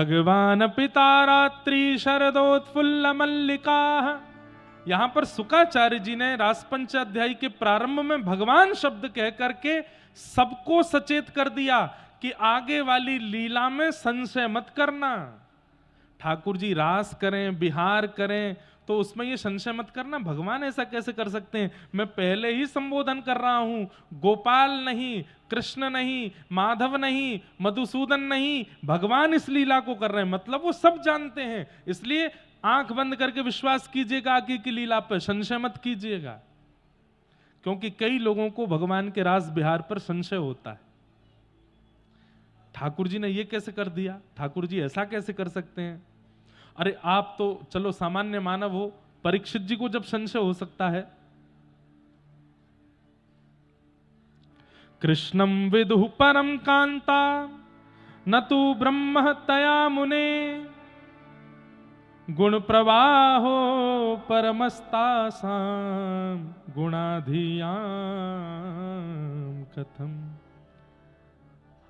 भगवान पिता रात्रि शरदोत्फुल्ल मल्लिका। यहां पर शुकाचार्य जी ने रासपंच अध्याय के प्रारंभ में भगवान शब्द कह करके सबको सचेत कर दिया कि आगे वाली लीला में संशय मत करना। ठाकुर जी रास करें, बिहार करें, तो उसमें ये संशय मत करना भगवान ऐसा कैसे कर सकते हैं। मैं पहले ही संबोधन कर रहा हूं, गोपाल नहीं, कृष्ण नहीं, माधव नहीं, मधुसूदन नहीं, भगवान इस लीला को कर रहे हैं, मतलब वो सब जानते हैं। इसलिए आंख बंद करके विश्वास कीजिएगा आगे की लीला पर, संशय मत कीजिएगा। क्योंकि कई लोगों को भगवान के रास बिहार पर संशय होता है। ठाकुर जी ने ये कैसे कर दिया, ठाकुर जी ऐसा कैसे कर सकते हैं। अरे आप तो चलो सामान्य मानव हो, परीक्षित जी को जब संशय हो सकता है, कृष्णम विदुः परम कांता न तु ब्रह्म तया मुने गुण प्रवाहो परमस्तासाम गुणाधियाम कथम।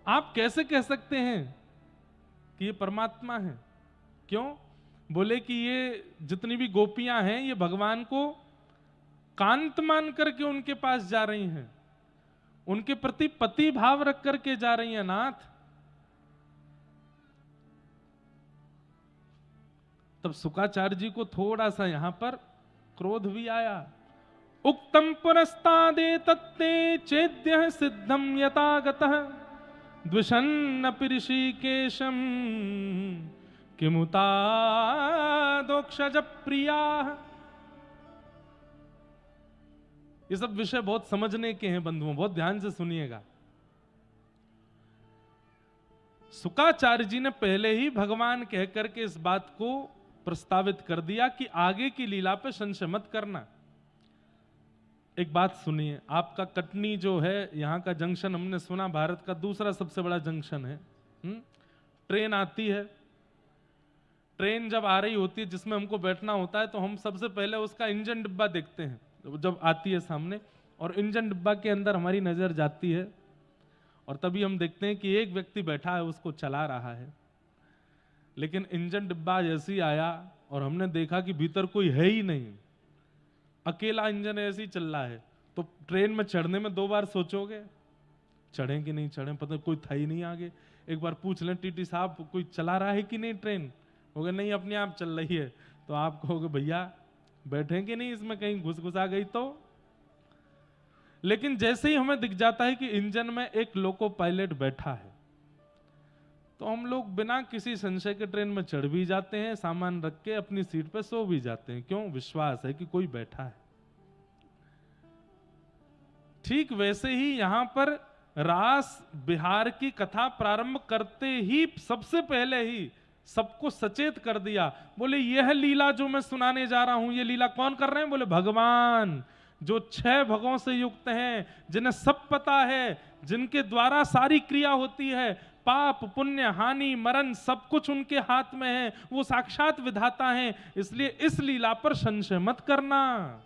आप कैसे कह सकते हैं कि ये परमात्मा है। क्यों? बोले कि ये जितनी भी गोपियां हैं ये भगवान को कांत मान करके उनके पास जा रही हैं, उनके प्रति पति भाव रख करके जा रही हैं नाथ। तब शुकाचार्य जी को थोड़ा सा यहां पर क्रोध भी आया। उक्तम पुरस्तादे तत्ते चेद्य सिद्धम यतागतः द्विषन्न ऋषिकेशम किमुता दोक्षज प्रिया। ये सब विषय बहुत समझने के हैं बंधुओं, बहुत ध्यान से सुनिएगा। शुकाचार्य जी ने पहले ही भगवान कह करके इस बात को प्रस्तावित कर दिया कि आगे की लीला पे संशय मत करना। एक बात सुनिए, आपका कटनी जो है यहां का जंक्शन, हमने सुना भारत का दूसरा सबसे बड़ा जंक्शन है। ट्रेन आती है, ट्रेन जब आ रही होती है जिसमें हमको बैठना होता है, तो हम सबसे पहले उसका इंजन डिब्बा देखते हैं जब आती है सामने, और इंजन डिब्बा के अंदर हमारी नजर जाती है और तभी हम देखते हैं कि एक व्यक्ति बैठा है, उसको चला रहा है। लेकिन इंजन डिब्बा जैसे ही आया और हमने देखा कि भीतर कोई है ही नहीं, अकेला इंजन ऐसे ही चल रहा है, तो ट्रेन में चढ़ने में 2 बार सोचोगे चढ़े कि नहीं चढ़े, पता कोई था ही नहीं आगे। एक बार पूछ लें टीटी साहब कोई चला रहा है कि नहीं ट्रेन, होगा नहीं अपने आप चल रही है, तो आप कहोगे भैया बैठे कि नहीं इसमें, कहीं घुस आ गई तो। लेकिन जैसे ही हमें दिख जाता है कि इंजन में एक लोको पायलट बैठा है, तो हम लोग बिना किसी संशय के ट्रेन में चढ़ भी जाते हैं, सामान रख के अपनी सीट पे सो भी जाते हैं। क्यों? विश्वास है कि कोई बैठा है। ठीक वैसे ही यहां पर रास बिहार की कथा प्रारंभ करते ही सबसे पहले ही सबको सचेत कर दिया। बोले यह लीला जो मैं सुनाने जा रहा हूं, यह लीला कौन कर रहे हैं? बोले भगवान, जो 6 भगों से युक्त हैं, जिन्हें सब पता है, जिनके द्वारा सारी क्रिया होती है, पाप पुण्य हानि मरण सब कुछ उनके हाथ में है, वो साक्षात विधाता हैं। इसलिए इस लीला पर संशय मत करना।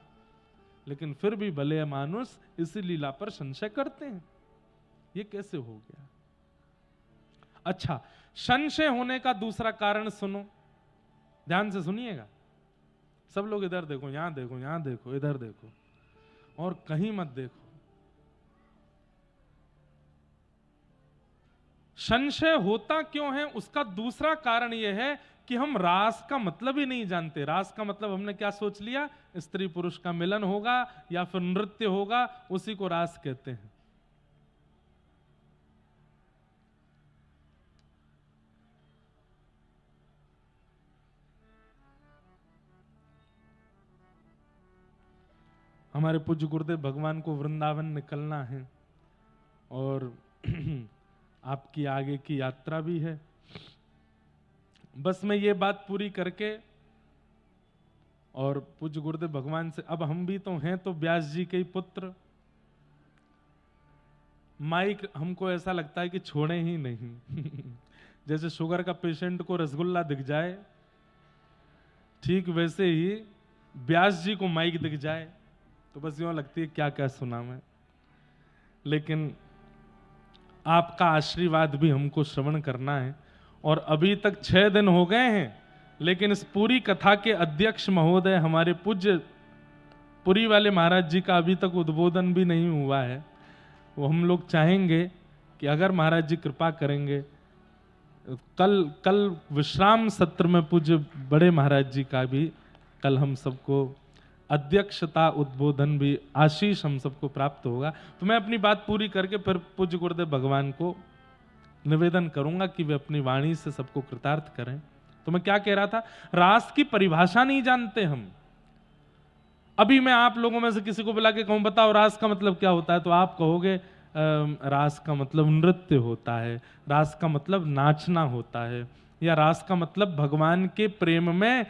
लेकिन फिर भी भले मानुष इसी लीला पर संशय करते हैं। ये कैसे हो गया? अच्छा, संशय होने का दूसरा कारण सुनो, ध्यान से सुनिएगा। सब लोग इधर देखो, यहां देखो, यहां देखो, इधर देखो, और कहीं मत देखो। संशय होता क्यों है? उसका दूसरा कारण यह है कि हम रास का मतलब ही नहीं जानते। रास का मतलब हमने क्या सोच लिया? स्त्री पुरुष का मिलन होगा या फिर नृत्य होगा, उसी को रास कहते हैं। हमारे पूज्य गुरुदेव भगवान को वृंदावन निकलना है और आपकी आगे की यात्रा भी है। बस मैं ये बात पूरी करके और पूज्य गुरुदेव भगवान से, अब हम भी तो हैं तो व्यास जी के ही पुत्र, माइक हमको ऐसा लगता है कि छोड़े ही नहीं। जैसे शुगर का पेशेंट को रसगुल्ला दिख जाए, ठीक वैसे ही व्यास जी को माइक दिख जाए तो बस यूं लगती है क्या क्या सुना मैं। लेकिन आपका आशीर्वाद भी हमको श्रवण करना है और अभी तक 6 दिन हो गए हैं, लेकिन इस पूरी कथा के अध्यक्ष महोदय हमारे पूज्य पुरी वाले महाराज जी का अभी तक उद्बोधन भी नहीं हुआ है। वो हम लोग चाहेंगे कि अगर महाराज जी कृपा करेंगे, कल विश्राम सत्र में पूज्य बड़े महाराज जी का भी कल हम सबको अध्यक्षता उद्बोधन भी आशीष हम सबको प्राप्त होगा। तो मैं अपनी बात पूरी करके फिर पूज्य गुरुदेव भगवान को निवेदन करूंगा कि वे अपनी वाणी से सबको कृतार्थ करें। तो मैं क्या कह रहा था, रास की परिभाषा नहीं जानते हम। अभी मैं आप लोगों में से किसी को बुला के कहूं बताओ रास का मतलब क्या होता है, तो आप कहोगे रास का मतलब नृत्य होता है, रास का मतलब नाचना होता है, या रास का मतलब भगवान के प्रेम में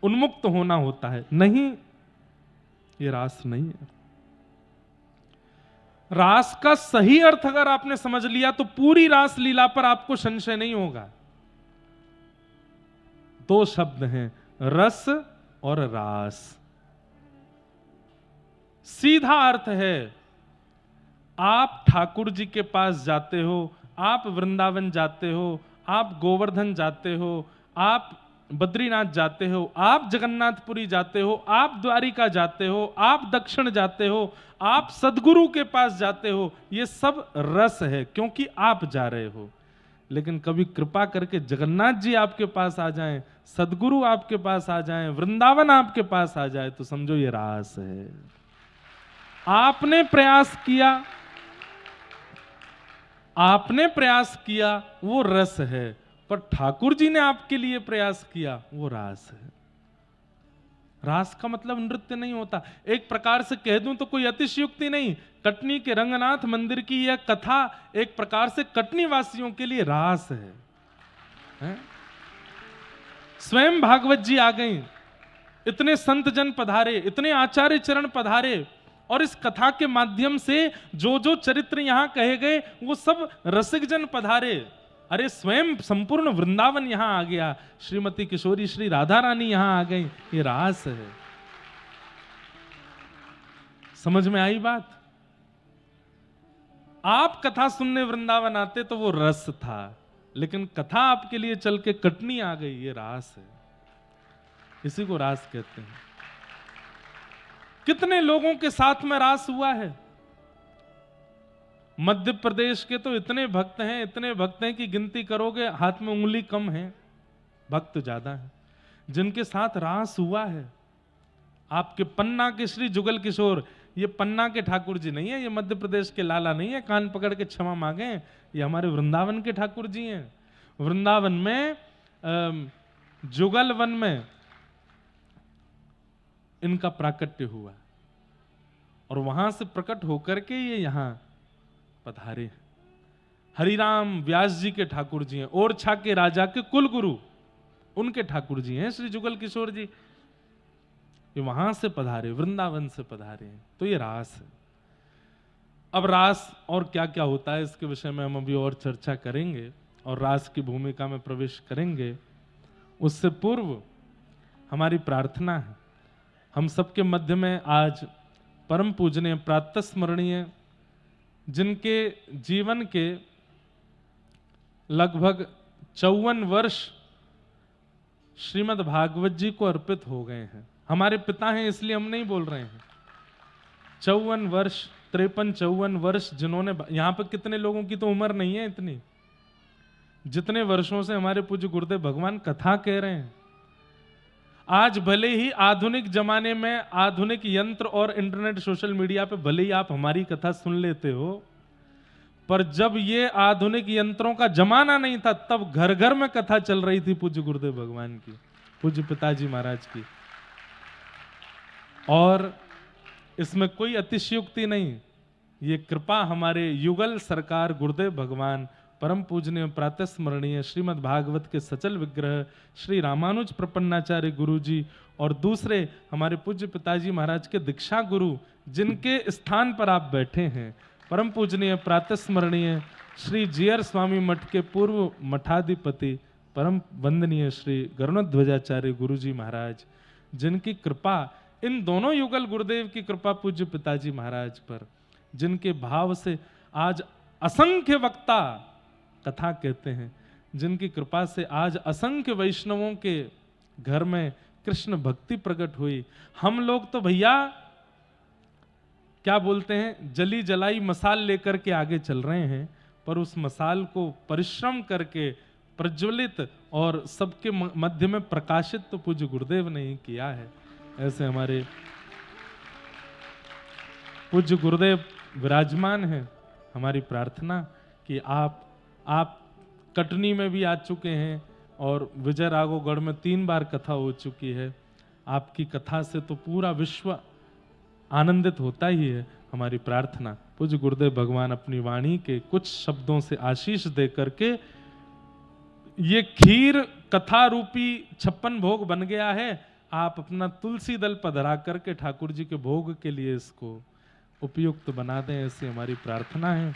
उन्मुक्त होना होता है। नहीं, ये रास नहीं है। रास का सही अर्थ अगर आपने समझ लिया तो पूरी रास लीला पर आपको संशय नहीं होगा। 2 शब्द हैं, रस और रास। सीधा अर्थ है, आप ठाकुर जी के पास जाते हो, आप वृंदावन जाते हो, आप गोवर्धन जाते हो, आप बद्रीनाथ जाते हो, आप जगन्नाथपुरी जाते हो, आप द्वारिका जाते हो, आप दक्षिण जाते हो, आप सदगुरु के पास जाते हो। ये सब रस है क्योंकि आप जा रहे हो। लेकिन कभी कृपा करके जगन्नाथ जी आपके पास आ जाएं, सदगुरु आपके पास आ जाएं, वृंदावन आपके पास आ जाए, तो समझो ये रास है। आपने प्रयास किया वो रस है, पर ठाकुर जी ने आपके लिए प्रयास किया वो रास है। रास का मतलब नृत्य नहीं होता। एक प्रकार से कह दूं तो कोई अतिशयोक्ति नहीं, कटनी के रंगनाथ मंदिर की यह कथा एक प्रकार से कटनी वासियों के लिए रास है? स्वयं भागवत जी आ गई, इतने संत जन पधारे, इतने आचार्य चरण पधारे, और इस कथा के माध्यम से जो जो चरित्र यहां कहे गए वो सब रसिक जन पधारे। अरे स्वयं संपूर्ण वृंदावन यहां आ गया, श्रीमती किशोरी श्री राधा रानी यहां आ गई, ये रास है। समझ में आई बात? आप कथा सुनने वृंदावन आते तो वो रस था, लेकिन कथा आपके लिए चल के कटनी आ गई, ये रास है। इसी को रास कहते हैं। कितने लोगों के साथ में रास हुआ है? मध्य प्रदेश के तो इतने भक्त हैं कि गिनती करोगे हाथ में उंगली कम है, भक्त ज्यादा है जिनके साथ रास हुआ है। आपके पन्ना के श्री जुगल किशोर, ये पन्ना के ठाकुर जी नहीं है, ये मध्य प्रदेश के लाला नहीं है, कान पकड़ के क्षमा मांगे, ये हमारे वृंदावन के ठाकुर जी हैं। वृंदावन में जुगल वन में इनका प्राकट्य हुआ और वहां से प्रकट होकर के ये यहां पधारे। हरिराम व्यास जी के ठाकुर जी हैं, ओरछा के राजा के कुल गुरु उनके ठाकुर जी हैं श्री जुगल किशोर जी, ये वहां से पधारे, वृंदावन से पधारे हैं। तो ये रास है। अब रास और क्या क्या होता है इसके विषय में हम अभी और चर्चा करेंगे और रास की भूमिका में प्रवेश करेंगे। उससे पूर्व हमारी प्रार्थना है, हम सबके मध्य में आज परम पूजनीय प्रातः स्मरणीय, जिनके जीवन के लगभग 54 वर्ष श्रीमद् भागवत जी को अर्पित हो गए हैं। हमारे पिता हैं इसलिए हम नहीं बोल रहे हैं। 54 वर्ष, 53-54 वर्ष जिन्होंने, यहां पर कितने लोगों की तो उम्र नहीं है इतनी, जितने वर्षों से हमारे पूज्य गुरुदेव भगवान कथा कह रहे हैं। आज भले ही आधुनिक जमाने में आधुनिक यंत्र और इंटरनेट सोशल मीडिया पे भले ही आप हमारी कथा सुन लेते हो, पर जब ये आधुनिक यंत्रों का जमाना नहीं था तब घर घर में कथा चल रही थी पूज्य गुरुदेव भगवान की, पूज्य पिताजी महाराज की। और इसमें कोई अतिशयोक्ति नहीं, ये कृपा हमारे युगल सरकार गुरुदेव भगवान परम पूजनीय प्रातः स्मरणीय श्रीमद् भागवत के सचल विग्रह श्री रामानुज प्रपन्नाचार्य गुरु जी और दूसरे हमारे पूज्य पिताजी महाराज के दीक्षा गुरु, जिनके स्थान पर आप बैठे हैं, परम पूजनीय प्रातः स्मरणीय श्री जीयर स्वामी मठ के पूर्व मठाधिपति परम वंदनीय श्री गरुणध्वजाचार्य गुरु जी महाराज, जिनकी कृपा, इन दोनों युगल गुरुदेव की कृपा पूज्य पिताजी महाराज पर, जिनके भाव से आज असंख्य वक्ता कथा कहते हैं, जिनकी कृपा से आज असंख्य वैष्णवों के घर में कृष्ण भक्ति प्रकट हुई। हम लोग तो भैया क्या बोलते हैं, जली जलाई मसाल लेकर के आगे चल रहे हैं, पर उस मसाल को परिश्रम करके प्रज्वलित और सबके मध्य में प्रकाशित तो पूज्य गुरुदेव ने ही किया है। ऐसे हमारे पूज्य गुरुदेव विराजमान हैं। हमारी प्रार्थना कि आप कटनी में भी आ चुके हैं और विजय राघवगढ़ में 3 बार कथा हो चुकी है। आपकी कथा से तो पूरा विश्व आनंदित होता ही है। हमारी प्रार्थना पूज्य गुरुदेव भगवान अपनी वाणी के कुछ शब्दों से आशीष दे करके, ये खीर कथा रूपी 56 भोग बन गया है, आप अपना तुलसी दल पधरा करके ठाकुर जी के भोग के लिए इसको उपयुक्त बना दें, ऐसी हमारी प्रार्थना है।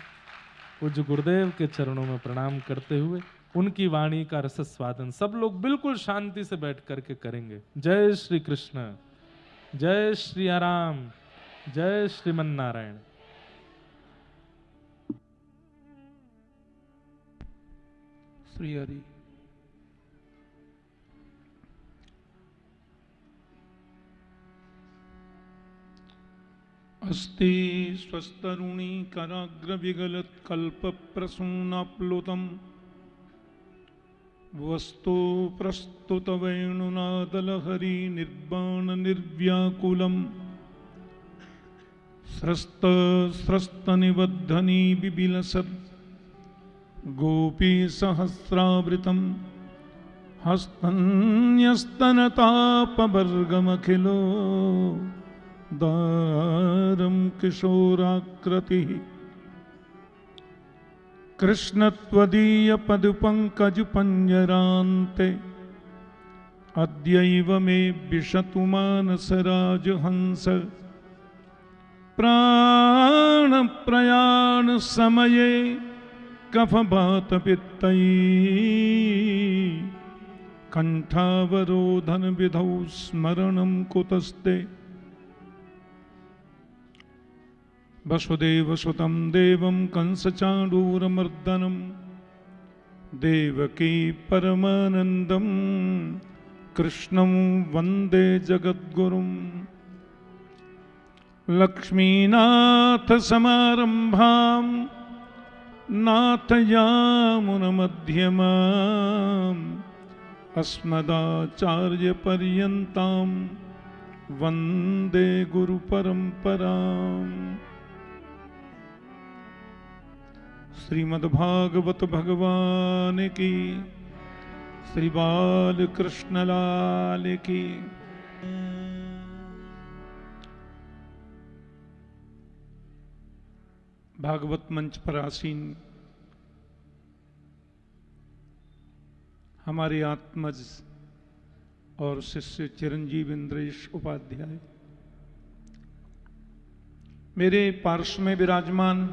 पूज्य गुरुदेव के चरणों में प्रणाम करते हुए उनकी वाणी का रस स्वादन सब लोग बिल्कुल शांति से बैठ करके करेंगे। जय श्री कृष्ण, जय श्री राम, जय श्रीमन नारायण। श्री हरि। अस्ति स्वस्तरुणी कराग्र विगलत कल्प प्रसूनाप्लुतम वस्तु प्रस्तुत वेणुनादलहरी निर्बाण निर्व्याकुलम स्रस्त स्रस्त निबद्धनी बिबिलसत् गोपी सहस्रावृतम हस्तन्यस्तनतापवर्गमखिलो दारं किशोराकृतिः कृष्णत्वदीय पदपङ्कजपञ्जरान्ते अद्यैव मे विशतु मानसराजहंस प्राणप्रयाण समये कफवातपित्तैः कण्ठावरोधन विधौ स्मरणं कुतस्ते वसुदेवसुतं देवं कंसचाणूरमर्दनं देवकी परमानन्दं कृष्णं वन्दे जगद्गुरुं लक्ष्मीनाथसमारम्भां नाथयामुनमध्यमाम् अस्मदाचार्यपर्यन्तां वन्दे गुरुपरम्पराम्। श्रीमद्भागवत भगवान की, श्री बालकृष्ण लाल की। भागवत मंच पर आसीन हमारे आत्मज और शिष्य चिरंजीव इंद्रेश उपाध्याय, मेरे पार्श्व में विराजमान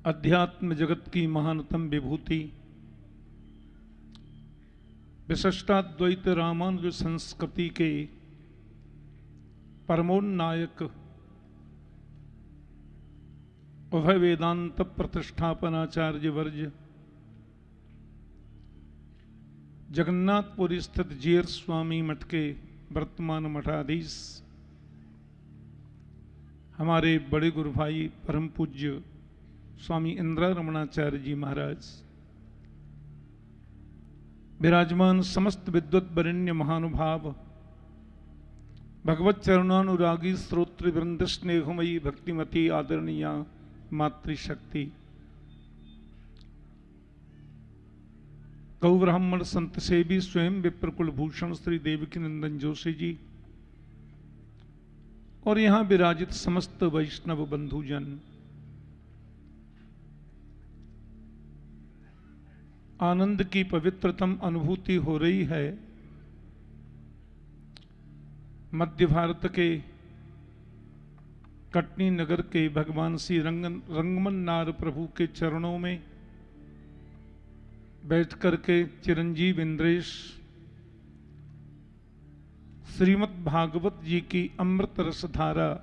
अध्यात्म जगत की महानतम विभूति विशिष्टाद्वैत रामानुज संस्कृति के परमोन्नायक उभय वेदांत प्रतिष्ठापनाचार्य वर्ज जगन्नाथपुरी स्थित जीयर स्वामी मठ के वर्तमान मठाधीश हमारे बड़े गुरु भाई परम पूज्य स्वामी इंदिरा रमणाचार्य जी महाराज, विराजमान समस्त विद्वत वरेण्य महानुभाव, भगवत चरणानुरागी श्रोत्र वृंद, स्नेहमयी भक्तिमती आदरणीय मातृशक्ति, गौ ब्राह्मण संत सेवी स्वयं विप्र कुलभूषण श्री देवकी नंदन जोशी जी और यहाँ विराजित समस्त वैष्णव बंधुजन, आनंद की पवित्रतम अनुभूति हो रही है। मध्य भारत के कटनी नगर के भगवान श्री रंगमन नार प्रभु के चरणों में बैठ करके चिरंजीव इंद्रेश श्रीमद् भागवत जी की अमृत रस धारा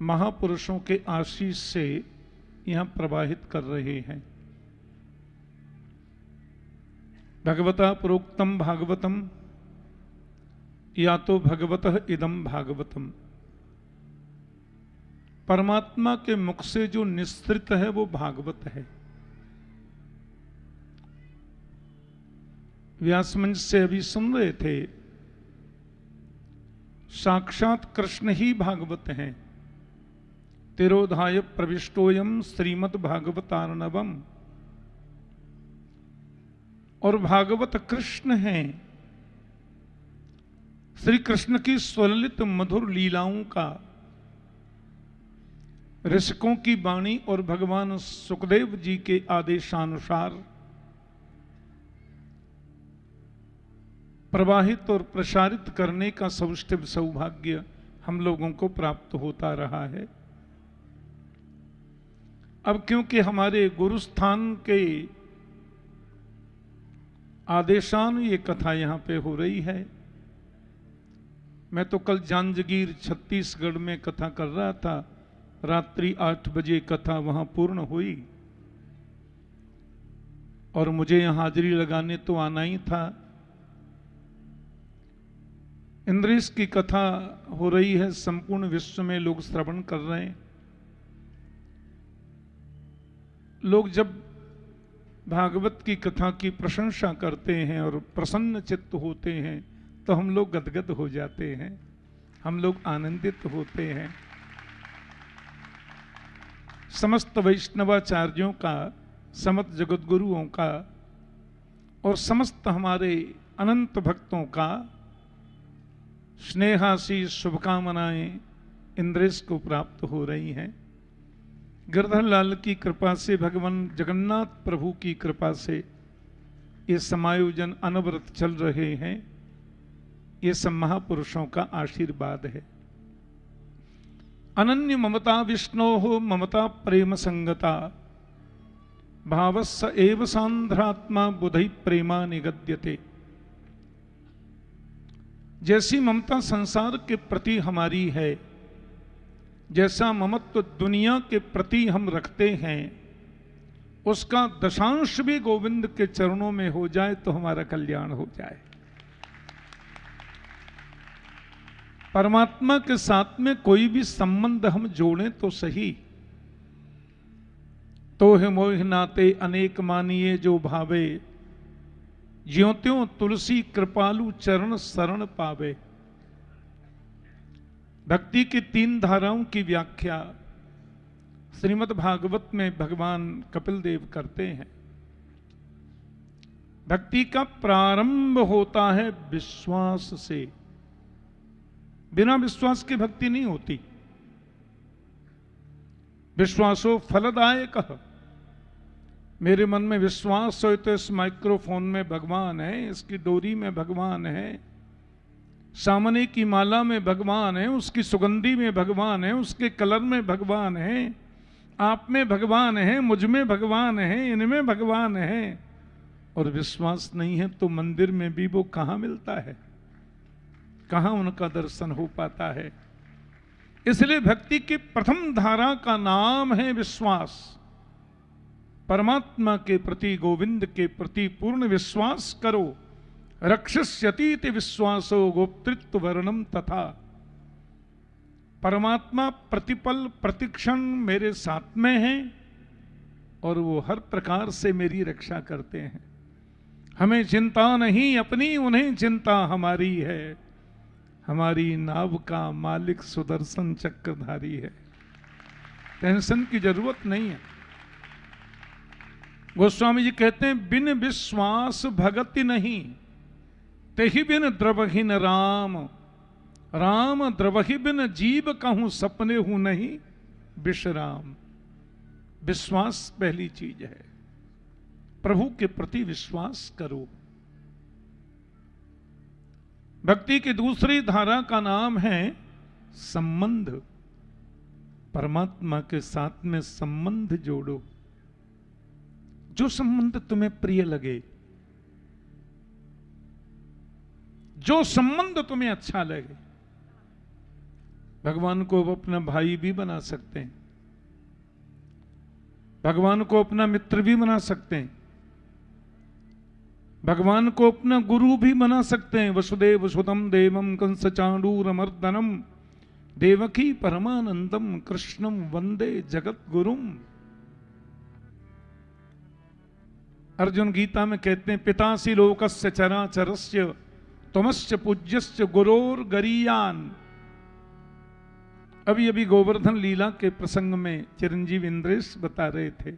महापुरुषों के आशीष से यहां प्रवाहित कर रहे हैं। भगवता प्रोक्तम भागवतम या तो भगवतः इदम भागवतम, परमात्मा के मुख से जो निस्तृत है वो भागवत है। व्यासमंच से अभी सुन रहे थे, साक्षात कृष्ण ही भागवत हैं। तिरोधाय प्रविष्टोयम श्रीमद् भागवतार्णवम, और भागवत कृष्ण हैं। श्री कृष्ण की स्वललित मधुर लीलाओं का, ऋषिकों की वाणी और भगवान सुखदेव जी के आदेशानुसार प्रवाहित और प्रसारित करने का सौष्ठव सौभाग्य हम लोगों को प्राप्त होता रहा है। अब क्योंकि हमारे गुरुस्थान के आदेशान ये कथा यहां पे हो रही है, मैं तो कल जांजगीर छत्तीसगढ़ में कथा कर रहा था, रात्रि 8 बजे कथा वहां पूर्ण हुई और मुझे यहां हाजिरी लगाने तो आना ही था। इंद्रेश की कथा हो रही है, संपूर्ण विश्व में लोग श्रवण कर रहे हैं। लोग जब भागवत की कथा की प्रशंसा करते हैं और प्रसन्न चित्त होते हैं तो हम लोग गदगद हो जाते हैं, हम लोग आनंदित होते हैं। समस्त वैष्णवाचार्यों का, समस्त जगतगुरुओं का और समस्त हमारे अनंत भक्तों का स्नेहासी शुभकामनाएं इंद्रेश को प्राप्त हो रही हैं। गिरधर लाल की कृपा से, भगवान जगन्नाथ प्रभु की कृपा से ये समायोजन अनवरत चल रहे हैं। ये सब महापुरुषों का आशीर्वाद है। अनन्य ममता विष्णोः ममता प्रेम संगता, भावस्स एव सांध्रात्मा बुधै प्रेमा निगद्यते। जैसी ममता संसार के प्रति हमारी है, जैसा ममत्व दुनिया के प्रति हम रखते हैं, उसका दशांश भी गोविंद के चरणों में हो जाए तो हमारा कल्याण हो जाए। परमात्मा के साथ में कोई भी संबंध हम जोड़ें तो सही। तो है मोह नाते अनेक मानिए जो भावे, ज्यों त्यों तुलसी कृपालु चरण शरण पावे। भक्ति की 3 धाराओं की व्याख्या श्रीमद् भागवत में भगवान कपिल देव करते हैं। भक्ति का प्रारंभ होता है विश्वास से। बिना विश्वास की भक्ति नहीं होती। विश्वासो फलदायक। मेरे मन में विश्वास हो तो इस माइक्रोफोन में भगवान है, इसकी डोरी में भगवान है, सामने की माला में भगवान है, उसकी सुगंधी में भगवान है, उसके कलर में भगवान है, आप में भगवान है, मुझ में भगवान है, इनमें भगवान है। और विश्वास नहीं है तो मंदिर में भी वो कहां मिलता है, कहां उनका दर्शन हो पाता है। इसलिए भक्ति की प्रथम धारा का नाम है विश्वास। परमात्मा के प्रति, गोविंद के प्रति पूर्ण विश्वास करो। रक्षस्यतीति विश्वासो गोप्तृत्व वर्णम तथा। परमात्मा प्रतिपल प्रतिक्षण मेरे साथ में है और वो हर प्रकार से मेरी रक्षा करते हैं। हमें चिंता नहीं अपनी, उन्हें चिंता हमारी है। हमारी नाव का मालिक सुदर्शन चक्रधारी है, टेंशन की जरूरत नहीं है। गोस्वामी जी कहते हैं बिन विश्वास भगति नहीं, तेहि बिन द्रवहीन राम। राम द्रवहि बिन जीव कहूं सपने हूं नहीं विश्राम। विश्वास पहली चीज है। प्रभु के प्रति विश्वास करो। भक्ति की दूसरी धारा का नाम है संबंध। परमात्मा के साथ में संबंध जोड़ो। जो संबंध तुम्हें प्रिय लगे, जो संबंध तुम्हें अच्छा लगे। भगवान को अपना भाई भी बना सकते हैं, भगवान को अपना मित्र भी बना सकते हैं, भगवान को अपना गुरु भी बना सकते हैं। वसुदेव सुतम देवम कंस चाणूरमर्दनम देवकी परमानंदम कृष्णम वंदे जगत गुरुम। अर्जुन गीता में कहते हैं पितासी लोकस्य चराचरस्य त्वमस्य पूज्यस्य गुरोर गरीयान। अभी अभी गोवर्धन लीला के प्रसंग में चिरंजीव इंद्रेश बता रहे थे,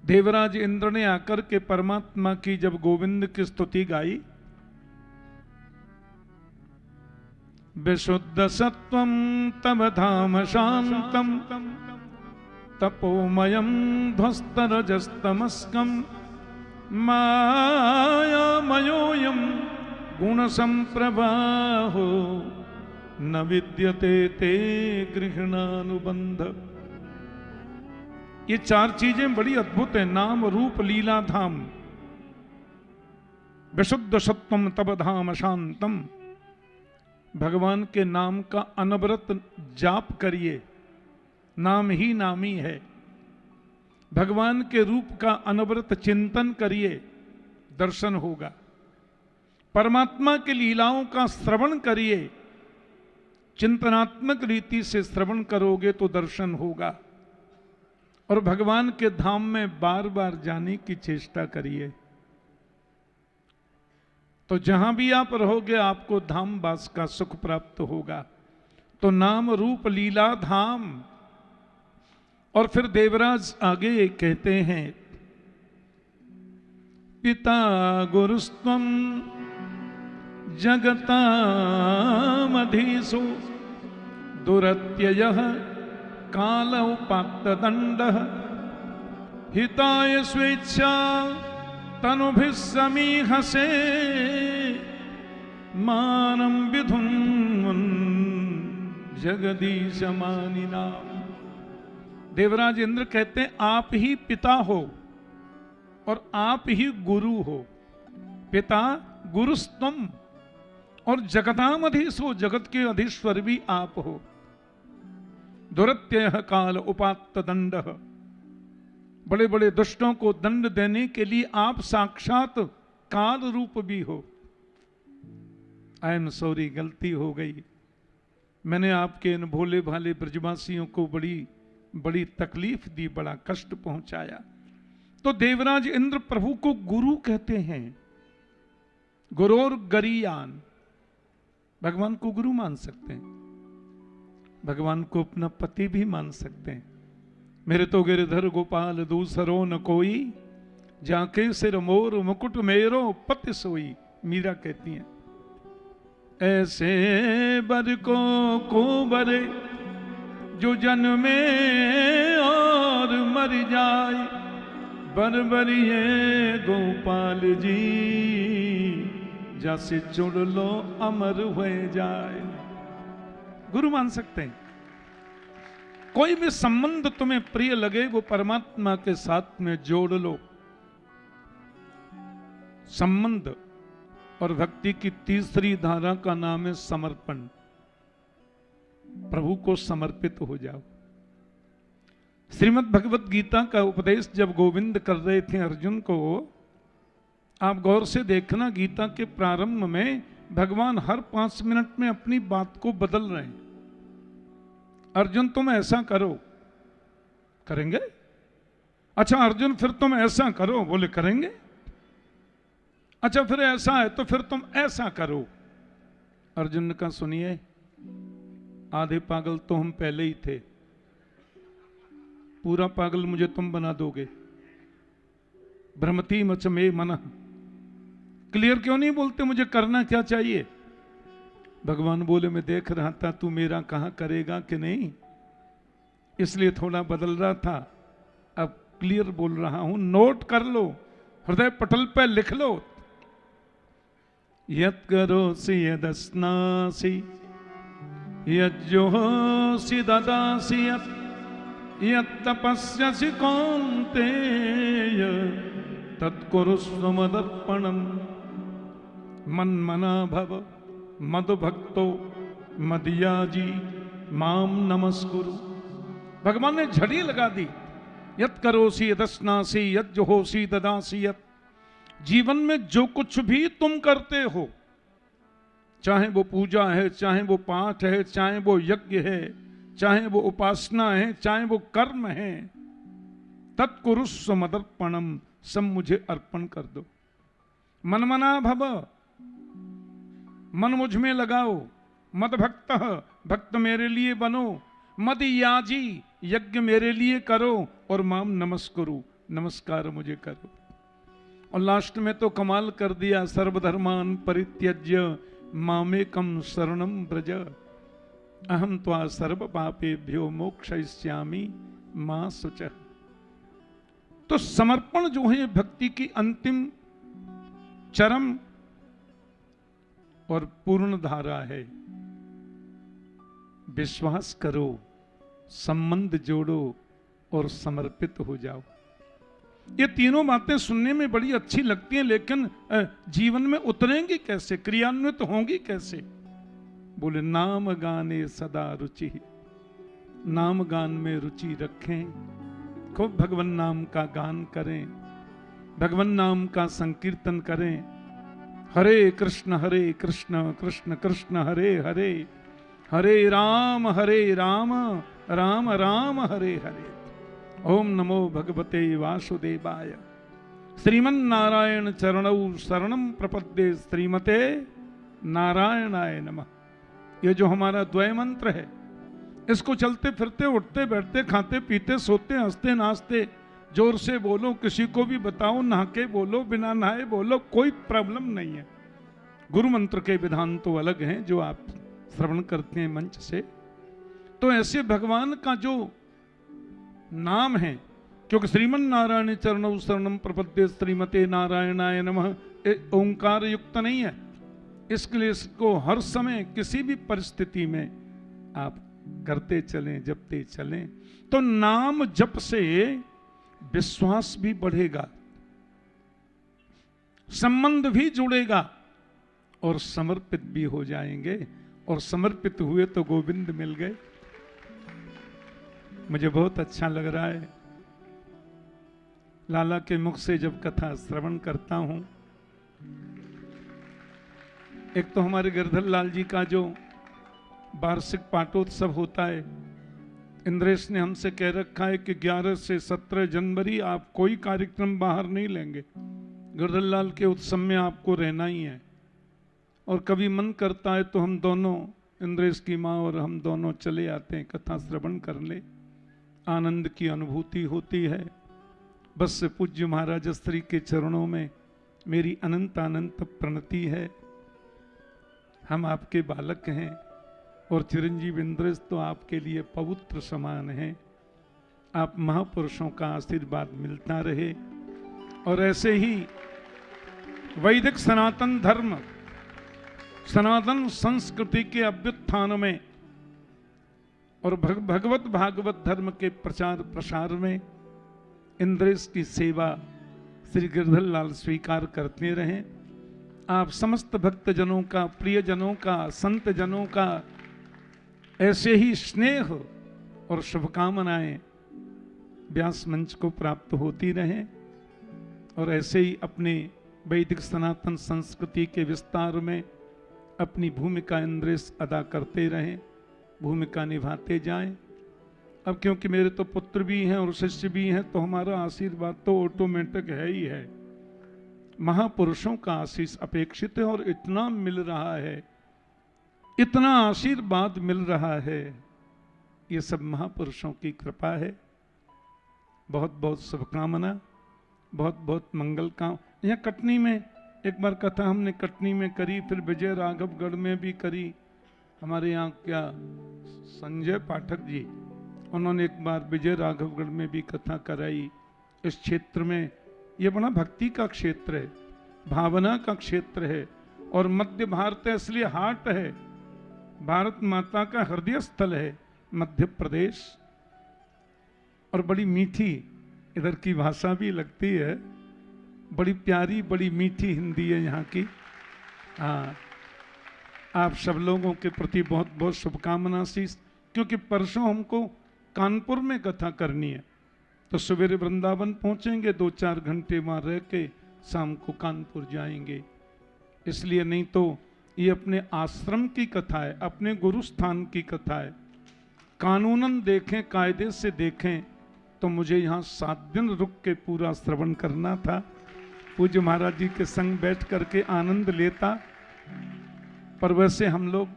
देवराज इंद्र ने आकर के परमात्मा की जब गोविंद की स्तुति गाई, विशुद्ध सत्वम तव धाम शांतम तपोमयम ध्वस्तरजस्तमस्कम मायामयोऽयं गुण संप्रवाहो न विद्यते ते गृह्णानुबंध। ये चार चीजें बड़ी अद्भुत है, नाम रूप लीला धाम। विशुद्ध सत्वम तब धाम शांतम, भगवान के नाम का अनवरत जाप करिए, नाम ही नामी है। भगवान के रूप का अनवरत चिंतन करिए, दर्शन होगा। परमात्मा की लीलाओं का श्रवण करिए, चिंतनात्मक रीति से श्रवण करोगे तो दर्शन होगा। और भगवान के धाम में बार बार जाने की चेष्टा करिए, तो जहां भी आप रहोगे आपको धाम वास का सुख प्राप्त होगा। तो नाम रूप लीला धाम। और फिर देवराज आगे कहते हैं पिता गुरुस्त्वं जगतामधीसो दुरत्ययः काल उपात्तदण्डः हिताय स्वेच्छा तनुभिः समीहसे मानं विधुन्वन् जगदीश मानिनाम्। देवराज इंद्र कहते हैं आप ही पिता हो और आप ही गुरु हो। पिता गुरुस्तम और जगतामधीश हो, जगत के अधीश्वर भी आप हो। दुरत्ययः काल उपात्त दंड, बड़े बड़े दुष्टों को दंड देने के लिए आप साक्षात काल रूप भी हो। आई एम सॉरी, गलती हो गई, मैंने आपके इन भोले भाले ब्रजवासियों को बड़ी तकलीफ दी, बड़ा कष्ट पहुंचाया। तो देवराज इंद्र प्रभु को गुरु कहते हैं, गुरोर गरीयान। भगवान को गुरु मान सकते हैं, भगवान को अपना पति भी मान सकते हैं। मेरे तो गिरधर गोपाल दूसरो न कोई, जाके सिर मोर मुकुट मेरो पति सोई। मीरा कहती हैं ऐसे बर को बरे जो जन्मे और मर जाए, बरबरिए गोपाल जी जैसे चुड़ लो अमर हो जाए। गुरु मान सकते हैं। कोई भी संबंध तुम्हें प्रिय लगे वो परमात्मा के साथ में जोड़ लो। संबंध और भक्ति की तीसरी धारा का नाम है समर्पण। प्रभु को समर्पित हो जाओ। श्रीमद् भगवत गीता का उपदेश जब गोविंद कर रहे थे अर्जुन को, आप गौर से देखना, गीता के प्रारंभ में भगवान हर 5 मिनट में अपनी बात को बदल रहे हैं। अर्जुन तुम ऐसा करो, करेंगे। अच्छा अर्जुन फिर तुम ऐसा करो, बोले करेंगे। अच्छा फिर ऐसा है तो फिर तुम ऐसा करो। अर्जुन ने कहा सुनिए, आधे पागल तो हम पहले ही थे, पूरा पागल मुझे तुम बना दोगे। भ्रमति मच में मन, क्लियर क्यों नहीं बोलते मुझे करना क्या चाहिए। भगवान बोले मैं देख रहा था तू मेरा कहां करेगा कि नहीं, इसलिए थोड़ा बदल रहा था, अब क्लियर बोल रहा हूं। नोट कर लो, हृदय पटल पे लिख लो। यत् करोसि यदस्नासि यज्जोहोसि ददासि यत् तपस्यसि कौन्तेय तत्कुरुस्व मदर्पणम्। मन्मना भव मद्भक्तो मदयाजी माम नमस्कुरु। भगवान ने झड़ी लगा दी, यत करोसी यदस्नासी यत जोहोसी ददासी यत। जीवन में जो कुछ भी तुम करते हो, चाहे वो पूजा है, चाहे वो पाठ है, चाहे वो यज्ञ है, चाहे वो उपासना है, चाहे वो कर्म है, तत्कुरुस्व मदर्पणम, सब मुझे अर्पण कर दो। मनमना भव, मन मुझ में लगाओ। मद भक्त, भक्त मेरे लिए बनो। मद याजी, यज्ञ मेरे लिए करो। और माम नमस्कुरु, नमस्कार मुझे करो। और लास्ट में तो कमाल कर दिया, सर्वधर्मान परित्यज्य मामेकम शरणम ब्रज, अहम त्वा सर्व पापेभ्यो मोक्षयिष्यामि मां शुचः। तो समर्पण जो है भक्ति की अंतिम चरम और पूर्ण धारा है। विश्वास करो, संबंध जोड़ो और समर्पित हो जाओ। ये तीनों बातें सुनने में बड़ी अच्छी लगती हैं, लेकिन जीवन में उतरेंगी कैसे, क्रियान्वित होंगी कैसे? बोले नाम गाने सदा रुचि, नाम गान में रुचि रखें, खूब भगवान नाम का गान करें, भगवान नाम का संकीर्तन करें। हरे कृष्ण कृष्ण कृष्ण हरे हरे, हरे राम राम राम हरे हरे। ओम नमो भगवते वासुदेवाय। श्रीमन नारायण चरणौ शरणम प्रपद्ये, श्रीमते नारायणाय नमः। ये जो हमारा द्वय मंत्र है, इसको चलते फिरते उठते बैठते खाते पीते सोते हंसते नाचते जोर से बोलो, किसी को भी बताओ, नहा के बोलो, बिना नहाए बोलो, कोई प्रॉब्लम नहीं है। गुरु मंत्र के विधान तो अलग हैं जो आप श्रवण करते हैं मंच से। तो ऐसे भगवान का जो नाम है, क्योंकि श्रीमन नारायण चरणौ शरणम प्रपद्ये, श्रीमते नारायणाय नमः ओंकार युक्त नहीं है, इसके लिए इसको हर समय किसी भी परिस्थिति में आप करते चलें, जपते चलें। तो नाम जप से विश्वास भी बढ़ेगा, संबंध भी जुड़ेगा और समर्पित भी हो जाएंगे। और समर्पित हुए तो गोविंद मिल गए। मुझे बहुत अच्छा लग रहा है, लाला के मुख से जब कथा श्रवण करता हूं। एक तो हमारे गिरधर लाल जी का जो वार्षिक पाटोत्सव होता है, इंद्रेश ने हमसे कह रखा है कि 11 से 17 जनवरी आप कोई कार्यक्रम बाहर नहीं लेंगे, गिरधर लाल के उत्सव में आपको रहना ही है। और कभी मन करता है तो हम दोनों, इंद्रेश की माँ और हम दोनों चले आते हैं, कथा श्रवण कर ले, आनंद की अनुभूति होती है। बस से पूज्य महाराज श्री के चरणों में मेरी अनंत अनंत प्रणति है। हम आपके बालक हैं और चिरंजीव इंद्रेश तो आपके लिए पवित्र समान है। आप महापुरुषों का आशीर्वाद मिलता रहे और ऐसे ही वैदिक सनातन धर्म, सनातन संस्कृति के अभ्युत्थान में और भगवत भागवत धर्म के प्रचार प्रसार में इंद्रेश की सेवा श्री गिरधर लाल स्वीकार करते रहें। आप समस्त भक्तजनों का, प्रियजनों का, संत जनों का ऐसे ही स्नेह और शुभकामनाएं व्यास मंच को प्राप्त होती रहें और ऐसे ही अपने वैदिक सनातन संस्कृति के विस्तार में अपनी भूमिका इंद्रेश अदा करते रहें, भूमिका निभाते जाएं। अब क्योंकि मेरे तो पुत्र भी हैं और शिष्य भी हैं, तो हमारा आशीर्वाद तो ऑटोमेटिक है ही है। महापुरुषों का आशीष अपेक्षित है और इतना मिल रहा है, इतना आशीर्वाद मिल रहा है, ये सब महापुरुषों की कृपा है। बहुत बहुत शुभकामना, बहुत बहुत मंगल काम। यहाँ कटनी में एक बार कथा हमने कटनी में करी, फिर विजय राघवगढ़ में भी करी। हमारे यहाँ क्या संजय पाठक जी, उन्होंने एक बार विजय राघवगढ़ में भी कथा कराई। इस क्षेत्र में ये बड़ा भक्ति का क्षेत्र है, भावना का क्षेत्र है और मध्य भारत है, इसलिए हाट है, भारत माता का हृदय स्थल है मध्य प्रदेश। और बड़ी मीठी इधर की भाषा भी लगती है, बड़ी प्यारी बड़ी मीठी हिंदी है यहाँ की। हाँ, आप सब लोगों के प्रति बहुत बहुत शुभकामना शीश, क्योंकि परसों हमको कानपुर में कथा करनी है तो सवेरे वृंदावन पहुंचेंगे, 2-4 घंटे वहां रह के शाम को कानपुर जाएंगे। इसलिए नहीं तो ये अपने आश्रम की कथा है, अपने गुरु स्थान की कथा है। कानूनन देखें, कायदे से देखें तो मुझे यहाँ 7 दिन रुक के पूरा श्रवण करना था। पूज्य महाराज जी के संग बैठ करके आनंद लेता, पर वैसे हम लोग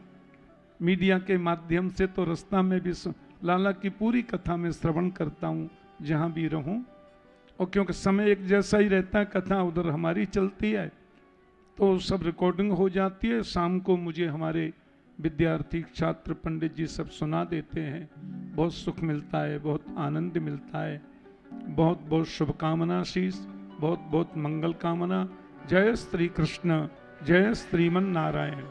मीडिया के माध्यम से तो रास्ता में भी लाला की पूरी कथा में श्रवण करता हूँ जहाँ भी रहूँ, और क्योंकि समय एक जैसा ही रहता है, कथा उधर हमारी चलती है तो सब रिकॉर्डिंग हो जाती है। शाम को मुझे हमारे विद्यार्थी, छात्र, पंडित जी सब सुना देते हैं। बहुत सुख मिलता है, बहुत आनंद मिलता है। बहुत बहुत शुभकामना शीश, बहुत बहुत मंगल कामना। जय श्री कृष्ण, जय श्रीमन नारायण।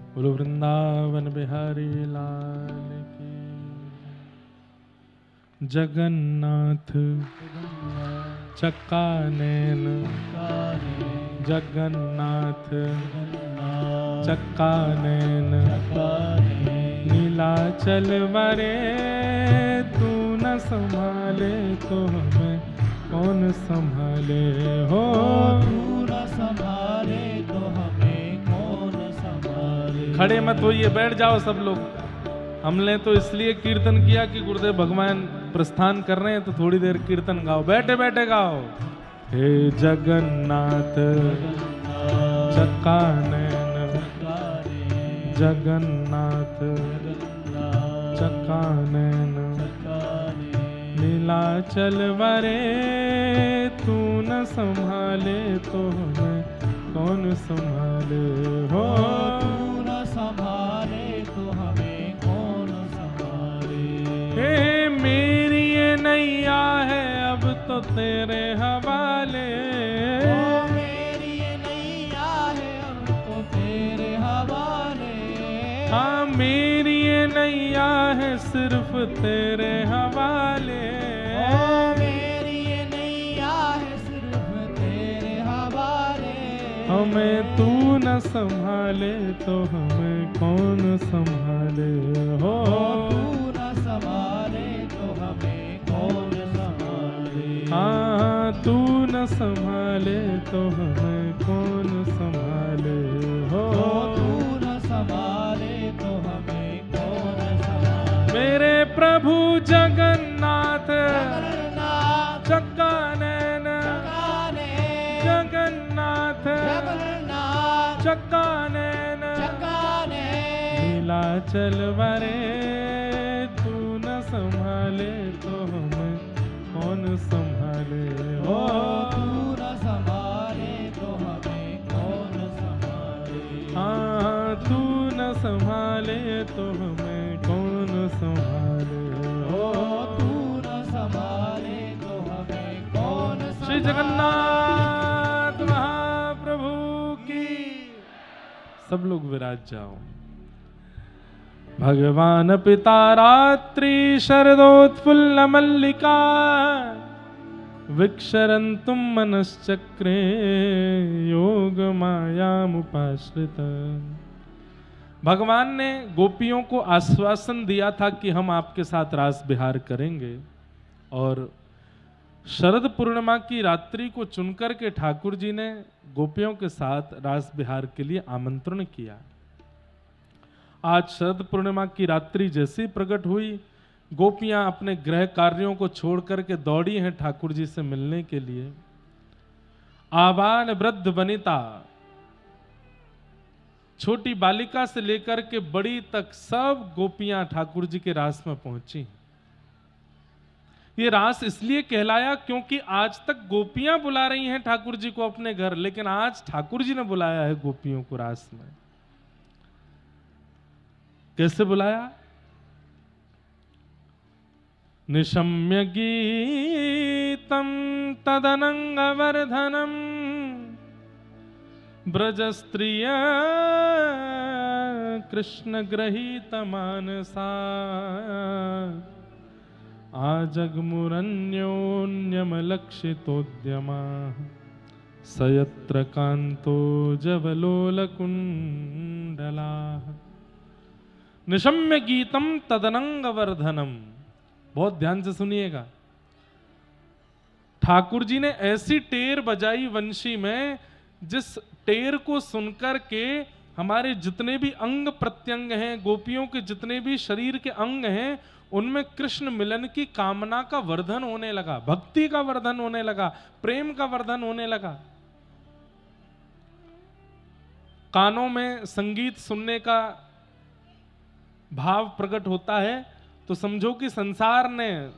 बोलो वृंदावन बिहारी लाल की। जगन्नाथ चक्का नैन, जगन्नाथ चक्का नैन, नीलाचल वरे तू न संभाले तो हमें कौन संभाले हो। तू न संभाले तो हमें कौन संभाले। खड़े मत होइए, बैठ जाओ सब लोग। हमने तो इसलिए कीर्तन किया कि गुरुदेव भगवान प्रस्थान कर रहे हैं तो थोड़ी देर कीर्तन गाओ, बैठे बैठे गाओ। हे जगन्नाथ चक्का नैन, जगन्नाथ चक्का नैन, नीलाचल वरे तू न संभाले तो हमें कौन संभाले हो। तू न संभाले तो हमें कौन संभाले। हे मेरी ये नैया है अब तो तेरे हवाले। ओ मेरी ये नैया है अब तो तेरे हवाले। हाँ मेरी ये नैया है सिर्फ तेरे हवाले। ओ मेरी ये नैया है सिर्फ तेरे हवाले। हमें तू न संभाले तो हमें कौन संभाले हो। तू न संभाले तो हमें कौन संभाले। हाँ तू न संभाले तो हमें कौन संभाले हो। तू न संभाले तो हमें कौन संभाले। मेरे प्रभु जगन्नाथ जगन्नाथ चक्का नैन, चक्का जगन्नाथ जगन्नाथ चक्का नैन, चक्का नीलाचल वरे तू न संभाले तो हमें कौन संभाले हो। तू न संभाले तो हमें कौन संभाले। हाँ तू न संभाले तो हमें कौन संभाले हो। तू न संभाले तो हमें कौन संभाले। श्री जगन्नाथ महाप्रभु की। सब लोग विराज जाओ। भगवान पिता रात्रि शरदोत्फुल्ल मल्लिका, विक्षरन्तुम मनश्चक्रे योग मायामुपाश्रित। भगवान ने गोपियों को आश्वासन दिया था कि हम आपके साथ रास विहार करेंगे, और शरद पूर्णिमा की रात्रि को चुनकर के ठाकुर जी ने गोपियों के साथ रास विहार के लिए आमंत्रण किया। आज शरद पूर्णिमा की रात्रि जैसे ही प्रकट हुई, गोपियां अपने गृह कार्यों को छोड़ करके दौड़ी हैं ठाकुर जी से मिलने के लिए। आबाल वृद्ध वनिता, छोटी बालिका से लेकर के बड़ी तक सब गोपियां ठाकुर जी के रास में पहुंची। ये रास इसलिए कहलाया क्योंकि आज तक गोपियां बुला रही हैं ठाकुर जी को अपने घर, लेकिन आज ठाकुर जी ने बुलाया है गोपियों को रास में। कैसे बुलाया? निशम्य गीतं तदनंगवर्धनम ब्रजस्त्रिय कृष्ण गृहीत मानसा आजग्मुरन्योन्यमलक्षितोद्यमा सयत्र कांतो जवलोलकुंडला। निशम्य गीतम तदनंगवर्धनम, बहुत ध्यान से सुनिएगा। ठाकुर जी ने ऐसी टेर बजाई वंशी में, जिस टेर को सुनकर के हमारे जितने भी अंग प्रत्यंग हैं, गोपियों के जितने भी शरीर के अंग हैं, उनमें कृष्ण मिलन की कामना का वर्धन होने लगा, भक्ति का वर्धन होने लगा, प्रेम का वर्धन होने लगा। कानों में संगीत सुनने का भाव प्रकट होता है तो समझो कि संसार ने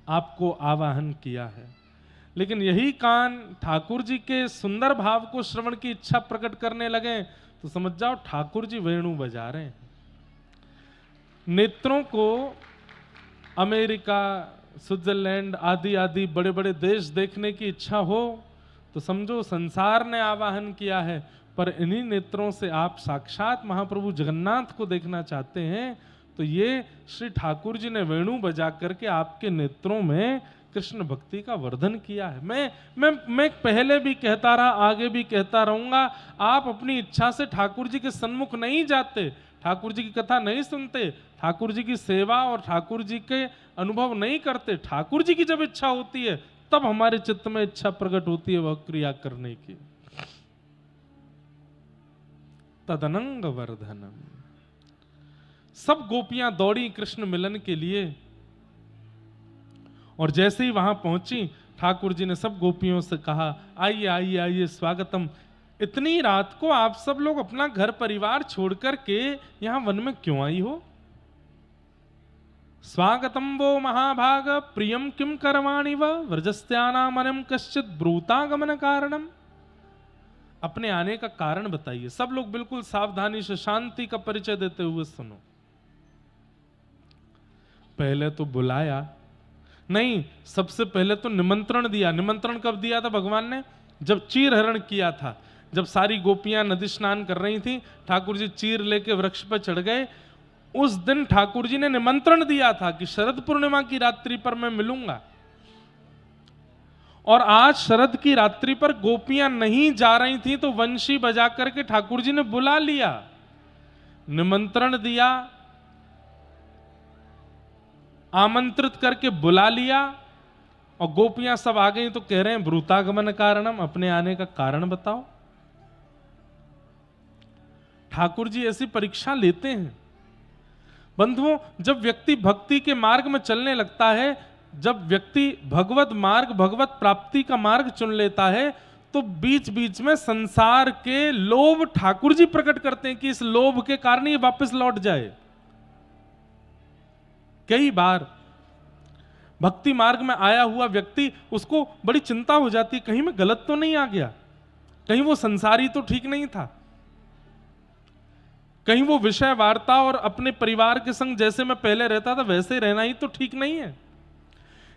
आपको आवाहन किया है। लेकिन यही कान ठाकुर जी के सुंदर भाव को श्रवण की इच्छा प्रकट करने लगे तो समझ जाओ ठाकुर जी वेणु बजा रहे हैं। नेत्रों को अमेरिका, स्विट्जरलैंड आदि आदि बड़े बड़े देश देखने की इच्छा हो तो समझो संसार ने आवाहन किया है। पर इन्हीं नेत्रों से आप साक्षात महाप्रभु जगन्नाथ को देखना चाहते हैं तो ये श्री ठाकुर जी ने वेणु बजा करके आपके नेत्रों में कृष्ण भक्ति का वर्धन किया है। मैं पहले भी कहता रहा, आगे भी कहता रहूंगा, आप अपनी इच्छा से ठाकुर जी के सन्मुख नहीं जाते, ठाकुर जी की कथा नहीं सुनते, ठाकुर जी की सेवा और ठाकुर जी के अनुभव नहीं करते। ठाकुर जी की जब इच्छा होती है तब हमारे चित्त में इच्छा प्रकट होती है वह क्रिया करने की। तदनंग वर्धनम, सब गोपियां दौड़ी कृष्ण मिलन के लिए और जैसे ही वहां पहुंची ठाकुर जी ने सब गोपियों से कहा, आइए आइए आइए, स्वागतम। इतनी रात को आप सब लोग अपना घर परिवार छोड़कर के यहां वन में क्यों आई हो? स्वागतम वो महाभाग प्रियम किम करवाणि व व्रजस्त्यानामनम कश्चित ब्रूतागमन कारणम। अपने आने का कारण बताइए। सब लोग बिल्कुल सावधानी से शांति का परिचय देते हुए सुनो। पहले तो बुलाया नहीं, सबसे पहले तो निमंत्रण दिया। निमंत्रण कब दिया था भगवान ने? जब चीर हरण किया था, जब सारी गोपियां नदी स्नान कर रही थी, ठाकुर जी चीर लेके वृक्ष पर चढ़ गए। उस दिन ठाकुर जी ने निमंत्रण दिया था कि शरद पूर्णिमा की रात्रि पर मैं मिलूंगा। और आज शरद की रात्रि पर गोपियां नहीं जा रही थी तो वंशी बजा करके ठाकुर जी ने बुला लिया, निमंत्रण दिया, आमंत्रित करके बुला लिया और गोपियां सब आ गई तो कह रहे हैं ब्रूतागमन कारणम, अपने आने का कारण बताओ। ठाकुर जी ऐसी परीक्षा लेते हैं। बंधुओं, जब व्यक्ति भक्ति के मार्ग में चलने लगता है, जब व्यक्ति भगवत मार्ग, भगवत प्राप्ति का मार्ग चुन लेता है तो बीच बीच में संसार के लोभ ठाकुर जी प्रकट करते हैं कि इस लोभ के कारण ये वापस लौट जाए। कई बार भक्ति मार्ग में आया हुआ व्यक्ति, उसको बड़ी चिंता हो जाती है, कहीं मैं गलत तो नहीं आ गया, कहीं वो संसारी तो ठीक नहीं था, कहीं वो विषय वार्ता और अपने परिवार के संग जैसे मैं पहले रहता था वैसे रहना ही तो ठीक नहीं है।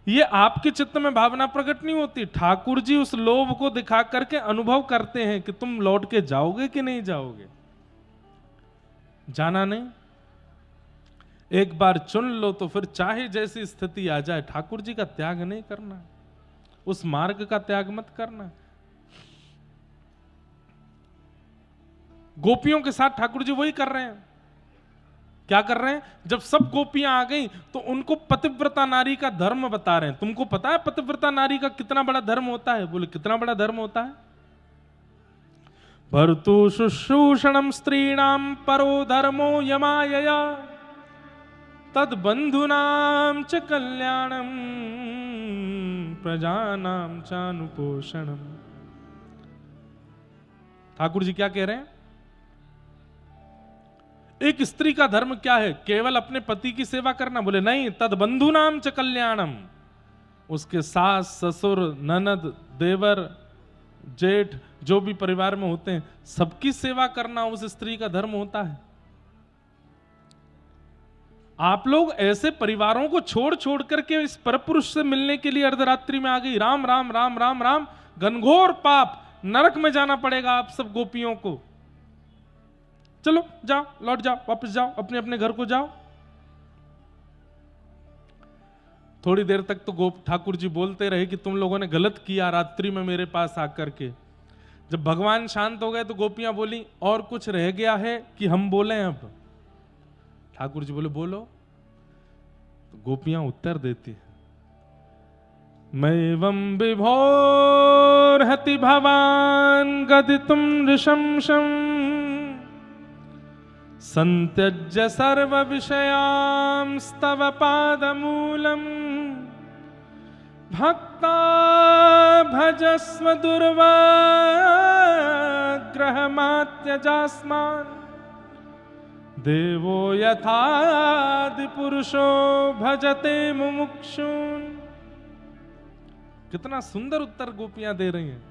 ये आपके चित्त में भावना प्रकट नहीं होती। ठाकुर जी उस लोभ को दिखा करके अनुभव करते हैं कि तुम लौट के जाओगे कि नहीं जाओगे। जाना नहीं, एक बार चुन लो तो फिर चाहे जैसी स्थिति आ जाए ठाकुर जी का त्याग नहीं करना, उस मार्ग का त्याग मत करना। गोपियों के साथ ठाकुर जी वही कर रहे हैं। क्या कर रहे हैं? जब सब गोपियां आ गई तो उनको पतिव्रता नारी का धर्म बता रहे हैं। तुमको पता है पतिव्रता नारी का कितना बड़ा धर्म होता है? बोले कितना बड़ा धर्म होता है? भर्तु शुश्रूषणम स्त्रीणाम परो धर्मो यमायया तद बंधुनाम च कल्याणम प्रजानाम चानुपोषणम। ठाकुर जी क्या कह रहे हैं? एक स्त्री का धर्म क्या है? केवल अपने पति की सेवा करना? बोले नहीं, तद बंधुनाम च कल्याणम, उसके सास ससुर ननद देवर जेठ जो भी परिवार में होते हैं सबकी सेवा करना उस स्त्री का धर्म होता है। आप लोग ऐसे परिवारों को छोड़ छोड़ करके इस परपुरुष से मिलने के लिए अर्धरात्रि में आ गई। राम राम राम राम राम, घनघोर पाप, नरक में जाना पड़ेगा आप सब गोपियों को। चलो जाओ, लौट जाओ, वापस जाओ, अपने अपने घर को जाओ। थोड़ी देर तक तो गोप ठाकुर जी बोलते रहे कि तुम लोगों ने गलत किया रात्रि में मेरे पास आकर के। जब भगवान शांत हो गए तो गोपियां बोली, और कुछ रह गया है कि हम बोलें अब? ठाकुर जी बोले, बोलो। तो गोपियां उत्तर देती है, मैवं विभोर हति भवान गदितुम ऋषंशं संत्यज्य सर्व विषयां स्तव पादमूलम् भक्ता भजस्व दुर्वाग्रहमात्यजास्मान् देवो यथादि पुरुषो भजते मुमुक्षुन्। कितना सुंदर उत्तर गोपियां दे रही हैं।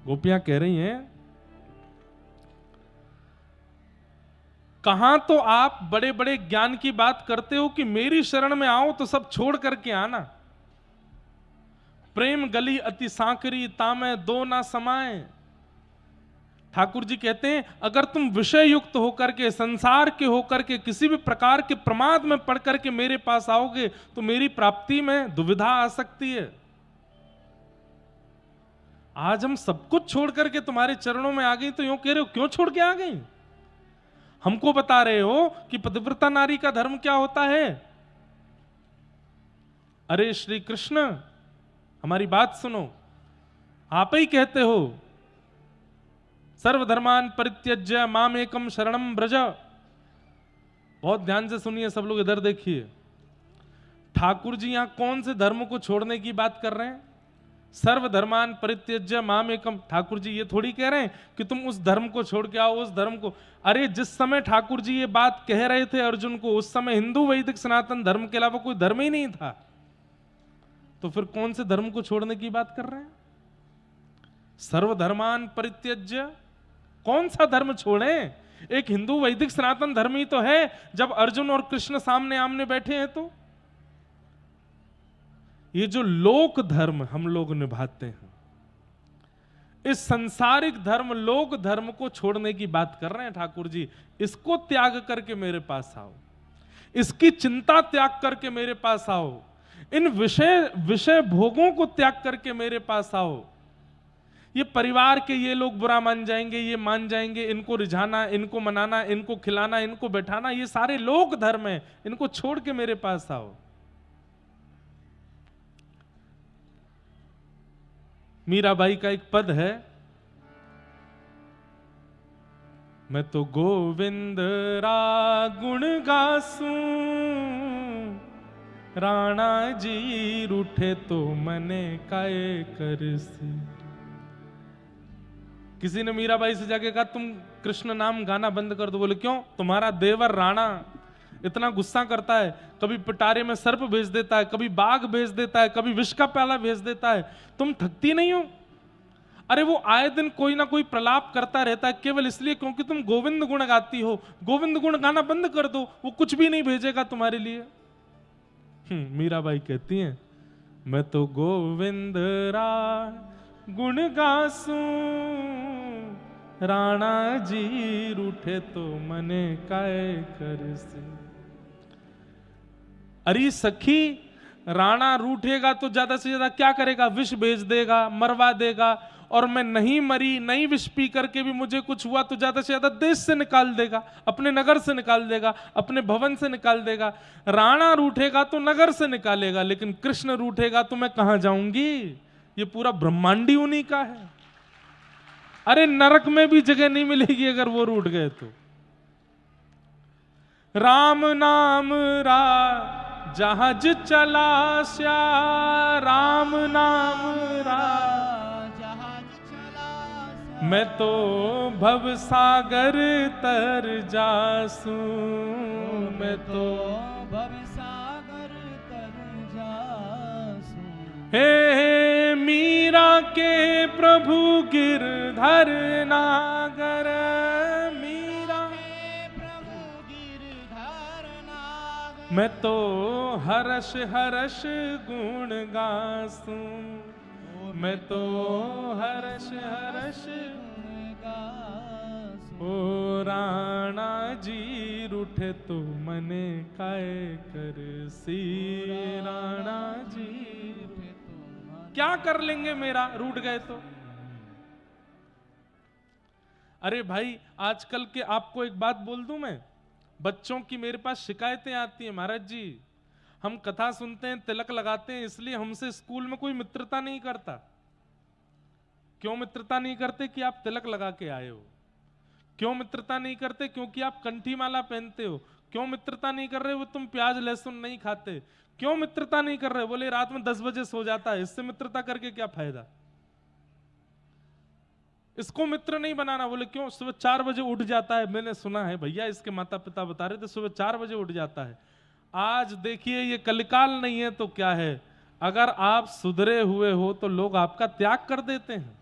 गोपियां कह रही हैं, कहां तो आप बड़े बड़े ज्ञान की बात करते हो कि मेरी शरण में आओ तो सब छोड़ करके आना। प्रेम गली अति सांकरी तामे दो ना समाए। ठाकुर जी कहते हैं, अगर तुम विषय युक्त होकर के, संसार के होकर के, किसी भी प्रकार के प्रमाद में पड़ करके मेरे पास आओगे तो मेरी प्राप्ति में दुविधा आ सकती है। आज हम सब कुछ छोड़ करके तुम्हारे चरणों में आ गई तो यूं कह रहे हो क्यों छोड़ के आ गई? हमको बता रहे हो कि पतिव्रता नारी का धर्म क्या होता है। अरे श्री कृष्ण, हमारी बात सुनो। आप ही कहते हो सर्वधर्मान परित्यज्य माम एकम शरणम ब्रज। बहुत ध्यान से सुनिए सब लोग, इधर देखिए। ठाकुर जी यहां कौन से धर्म को छोड़ने की बात कर रहे हैं? सर्वधर्मान परित्यज्य माम एकम। ठाकुर जी ये थोड़ी कह रहे हैं कि तुम उस धर्म को छोड़ के आओ, उस धर्म को। अरे जिस समय ठाकुर जी ये बात कह रहे थे अर्जुन को, उस समय हिंदू वैदिक सनातन धर्म के अलावा कोई धर्म ही नहीं था। तो फिर कौन से धर्म को छोड़ने की बात कर रहे हैं? सर्वधर्मान परित्यज्य, कौन सा धर्म छोड़ें? एक हिंदू वैदिक सनातन धर्म ही तो है। जब अर्जुन और कृष्ण सामने आमने बैठे हैं तो ये जो लोक धर्म हम लोग निभाते हैं, इस संसारिक धर्म लोक धर्म को छोड़ने की बात कर रहे हैं ठाकुर जी। इसको त्याग करके मेरे पास आओ, इसकी चिंता त्याग करके मेरे पास आओ, इन विषय भोगों को त्याग करके मेरे पास आओ। ये परिवार के ये लोग बुरा मान जाएंगे, ये मान जाएंगे, इनको रिझाना, इनको मनाना, इनको खिलाना, इनको बैठाना, ये सारे लोक धर्म है। इनको छोड़ के मेरे पास आओ। मीराबाई का एक पद है, मैं तो गोविंद रा गुण गासूं, राणा जी रूठे तो मने काये करसी। किसी ने मीराबाई से जाके कहा तुम कृष्ण नाम गाना बंद कर दो। बोले क्यों? तुम्हारा देवर राणा इतना गुस्सा करता है, कभी पिटारे में सर्प भेज देता है, कभी बाघ भेज देता है, कभी विष का प्याला भेज देता है, तुम थकती नहीं हो? अरे वो आए दिन कोई ना कोई प्रलाप करता रहता है, केवल इसलिए क्योंकि तुम गोविंद गुण गाती हो। गोविंद गुण गाना बंद कर दो, वो कुछ भी नहीं भेजेगा तुम्हारे लिए। मीराबाई कहती हैं, मैं तो गोविंद रा गुण गासूं, राणा जी रूठे तो मने काय करसी। अरे सखी, राणा रूठेगा तो ज्यादा से ज्यादा क्या करेगा? विष भेज देगा, मरवा देगा। और मैं नहीं मरी, नहीं विष पी करके भी मुझे कुछ हुआ तो ज्यादा से ज्यादा देश से निकाल देगा, अपने नगर से निकाल देगा, अपने भवन से निकाल देगा। राणा रूठेगा तो नगर से निकालेगा, लेकिन कृष्ण रूठेगा तो मैं कहां जाऊंगी? ये पूरा ब्रह्मांडी उन्हीं का है। अरे नरक में भी जगह नहीं मिलेगी अगर वो रूठ गए तो। राम नाम रा जहाज चला श्या, राम नाम रा जहाज चला, मैं तो भव सागर तर जासूं, मैं तो भवसागर तर जासूं। हे मीरा के प्रभु गिरधर नागर, मीरा प्रभु गिरधर नागर, मैं तो हर्ष हर्ष गुण गासूं, मैं तो हर्ष हर्ष ओ राणा जी रूठे तो मने काय कर सी, राणा जी क्या कर लेंगे मेरा, रूठ गए तो। अरे भाई आजकल के आपको एक बात बोल दूं मैं, बच्चों की मेरे पास शिकायतें आती हैं, महाराज जी हम कथा सुनते हैं, तिलक लगाते हैं, इसलिए हमसे स्कूल में कोई मित्रता नहीं करता। क्यों मित्रता नहीं करते? कि आप तिलक लगा के आए हो। क्यों मित्रता नहीं करते? क्योंकि आप कंठी माला पहनते हो। क्यों मित्रता नहीं कर रहे? वो तुम प्याज लहसुन नहीं खाते। क्यों मित्रता नहीं कर रहे? बोले रात में 10 बजे सो जाता है, इससे मित्रता करके क्या फायदा, इसको मित्र नहीं बनाना। बोले क्यों? सुबह 4 बजे उठ जाता है, मैंने सुना है भैया, इसके माता पिता बता रहे थे सुबह 4 बजे उठ जाता है। आज देखिए ये कलिकाल नहीं है तो क्या है, अगर आप सुधरे हुए हो तो लोग आपका त्याग कर देते हैं,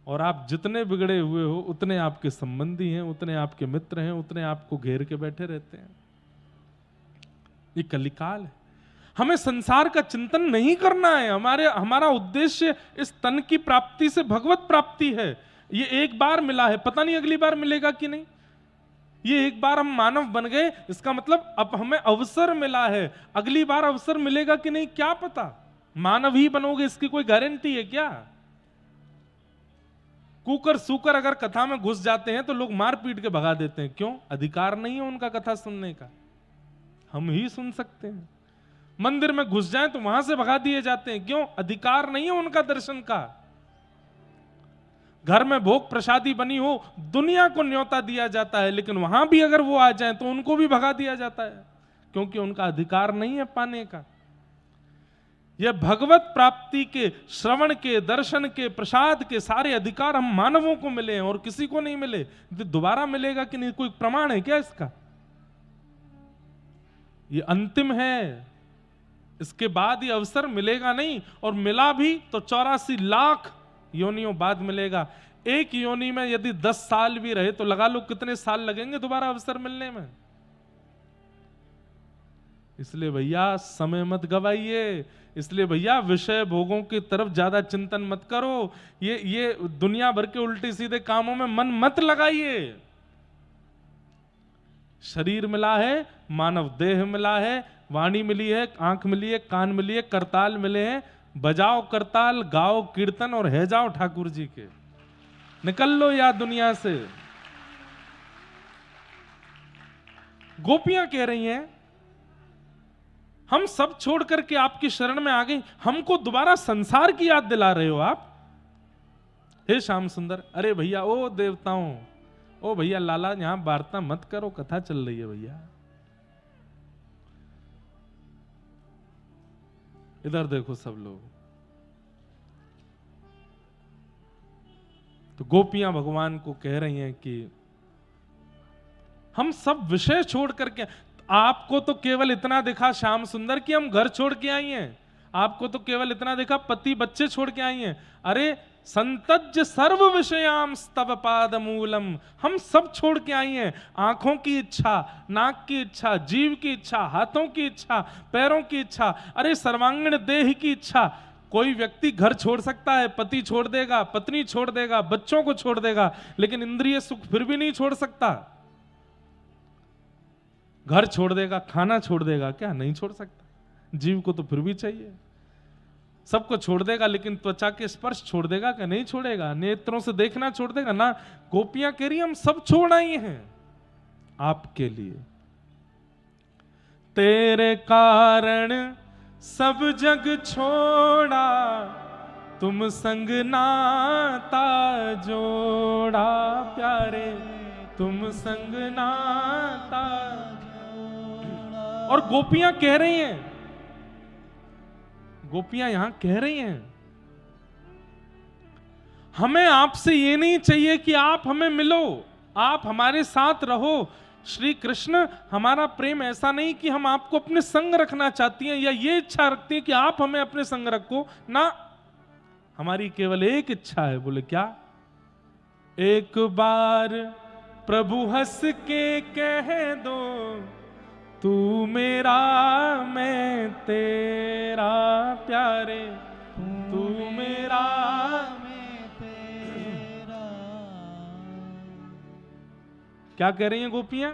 और आप जितने बिगड़े हुए हो उतने आपके संबंधी हैं, उतने आपके मित्र हैं, उतने आपको घेर के बैठे रहते हैं। ये कलिकाल है। हमें संसार का चिंतन नहीं करना है। हमारा उद्देश्य इस तन की प्राप्ति से भगवत प्राप्ति है। ये एक बार मिला है, पता नहीं अगली बार मिलेगा कि नहीं। ये एक बार हम मानव बन गए, इसका मतलब अब हमें अवसर मिला है, अगली बार अवसर मिलेगा कि नहीं क्या पता। मानव ही बनोगे इसकी कोई गारंटी है क्या? कुकर सूकर अगर कथा में घुस जाते हैं तो लोग मार पीट के भगा देते हैं। क्यों? अधिकार नहीं है उनका कथा सुनने का, हम ही सुन सकते हैं। मंदिर में घुस जाएं तो वहां से भगा दिए जाते हैं। क्यों? अधिकार नहीं है उनका दर्शन का। घर में भोग प्रसादी बनी हो, दुनिया को न्योता दिया जाता है, लेकिन वहां भी अगर वो आ जाएं तो उनको भी भगा दिया जाता है, क्योंकि उनका अधिकार नहीं है पाने का। यह भगवत प्राप्ति के, श्रवण के, दर्शन के, प्रसाद के सारे अधिकार हम मानवों को मिले हैं और किसी को नहीं मिले। दोबारा मिलेगा कि नहीं, कोई प्रमाण है क्या इसका? ये अंतिम है, इसके बाद ये अवसर मिलेगा नहीं, और मिला भी तो 84 लाख योनियों बाद मिलेगा। एक योनि में यदि 10 साल भी रहे तो लगा लो कितने साल लगेंगे दोबारा अवसर मिलने में। इसलिए भैया समय मत गवाइए, इसलिए भैया विषय भोगों की तरफ ज्यादा चिंतन मत करो। ये दुनिया भर के उल्टे सीधे कामों में मन मत लगाइए। शरीर मिला है, मानव देह मिला है, वाणी मिली है, आंख मिली है, कान मिली है, करताल मिले हैं। बजाओ करताल, गाओ कीर्तन और है जाओ ठाकुर जी के। निकल लो या दुनिया से। गोपियां कह रही हैं हम सब छोड़ करके आपकी शरण में आ गई, हमको दोबारा संसार की याद दिला रहे हो आप। हे श्याम सुंदर, अरे भैया ओ देवताओं, ओ भैया लाला, यहां वार्ता मत करो, कथा चल रही है भैया। इधर देखो सब लोग। तो गोपियां भगवान को कह रही हैं कि हम सब विषय छोड़ करके, आपको तो केवल इतना दिखा श्याम सुंदर कि हम घर छोड़ के आई हैं, आपको तो केवल इतना देखा पति बच्चे छोड़ के आई हैं। अरे संतज्य सर्व विषयाम स्तव पाद मूलम, हम सब छोड़ के आई हैं। आंखों की इच्छा, नाक की इच्छा, जीव की इच्छा, हाथों की इच्छा, पैरों की इच्छा, अरे सर्वांगीण देह की इच्छा। कोई व्यक्ति घर छोड़ सकता है, पति छोड़ देगा, पत्नी छोड़ देगा, बच्चों को छोड़ देगा, लेकिन इंद्रिय सुख फिर भी नहीं छोड़ सकता। घर छोड़ देगा, खाना छोड़ देगा, क्या नहीं छोड़ सकता? जीव को तो फिर भी चाहिए। सबको छोड़ देगा, लेकिन त्वचा के स्पर्श छोड़ देगा क्या? नहीं छोड़ेगा। नेत्रों से देखना छोड़ देगा ना। गोपियां कह रही हम सब छोड़ आई हैं आपके लिए। तेरे कारण सब जग छोड़ा, तुम संग नाता जोड़ा प्यारे, तुम संग नाता। और गोपियां कह रही हैं, गोपियां यहां कह रही हैं हमें आपसे ये नहीं चाहिए कि आप हमें मिलो, आप हमारे साथ रहो। श्री कृष्ण, हमारा प्रेम ऐसा नहीं कि हम आपको अपने संग रखना चाहती हैं या ये इच्छा रखती हैं कि आप हमें अपने संग रखो ना। हमारी केवल एक इच्छा है। बोले क्या? एक बार प्रभु हंस के कह दो, तू मेरा मैं तेरा प्यारे, तू मेरा मैं तेरा। क्या कह रही हैं गोपियां?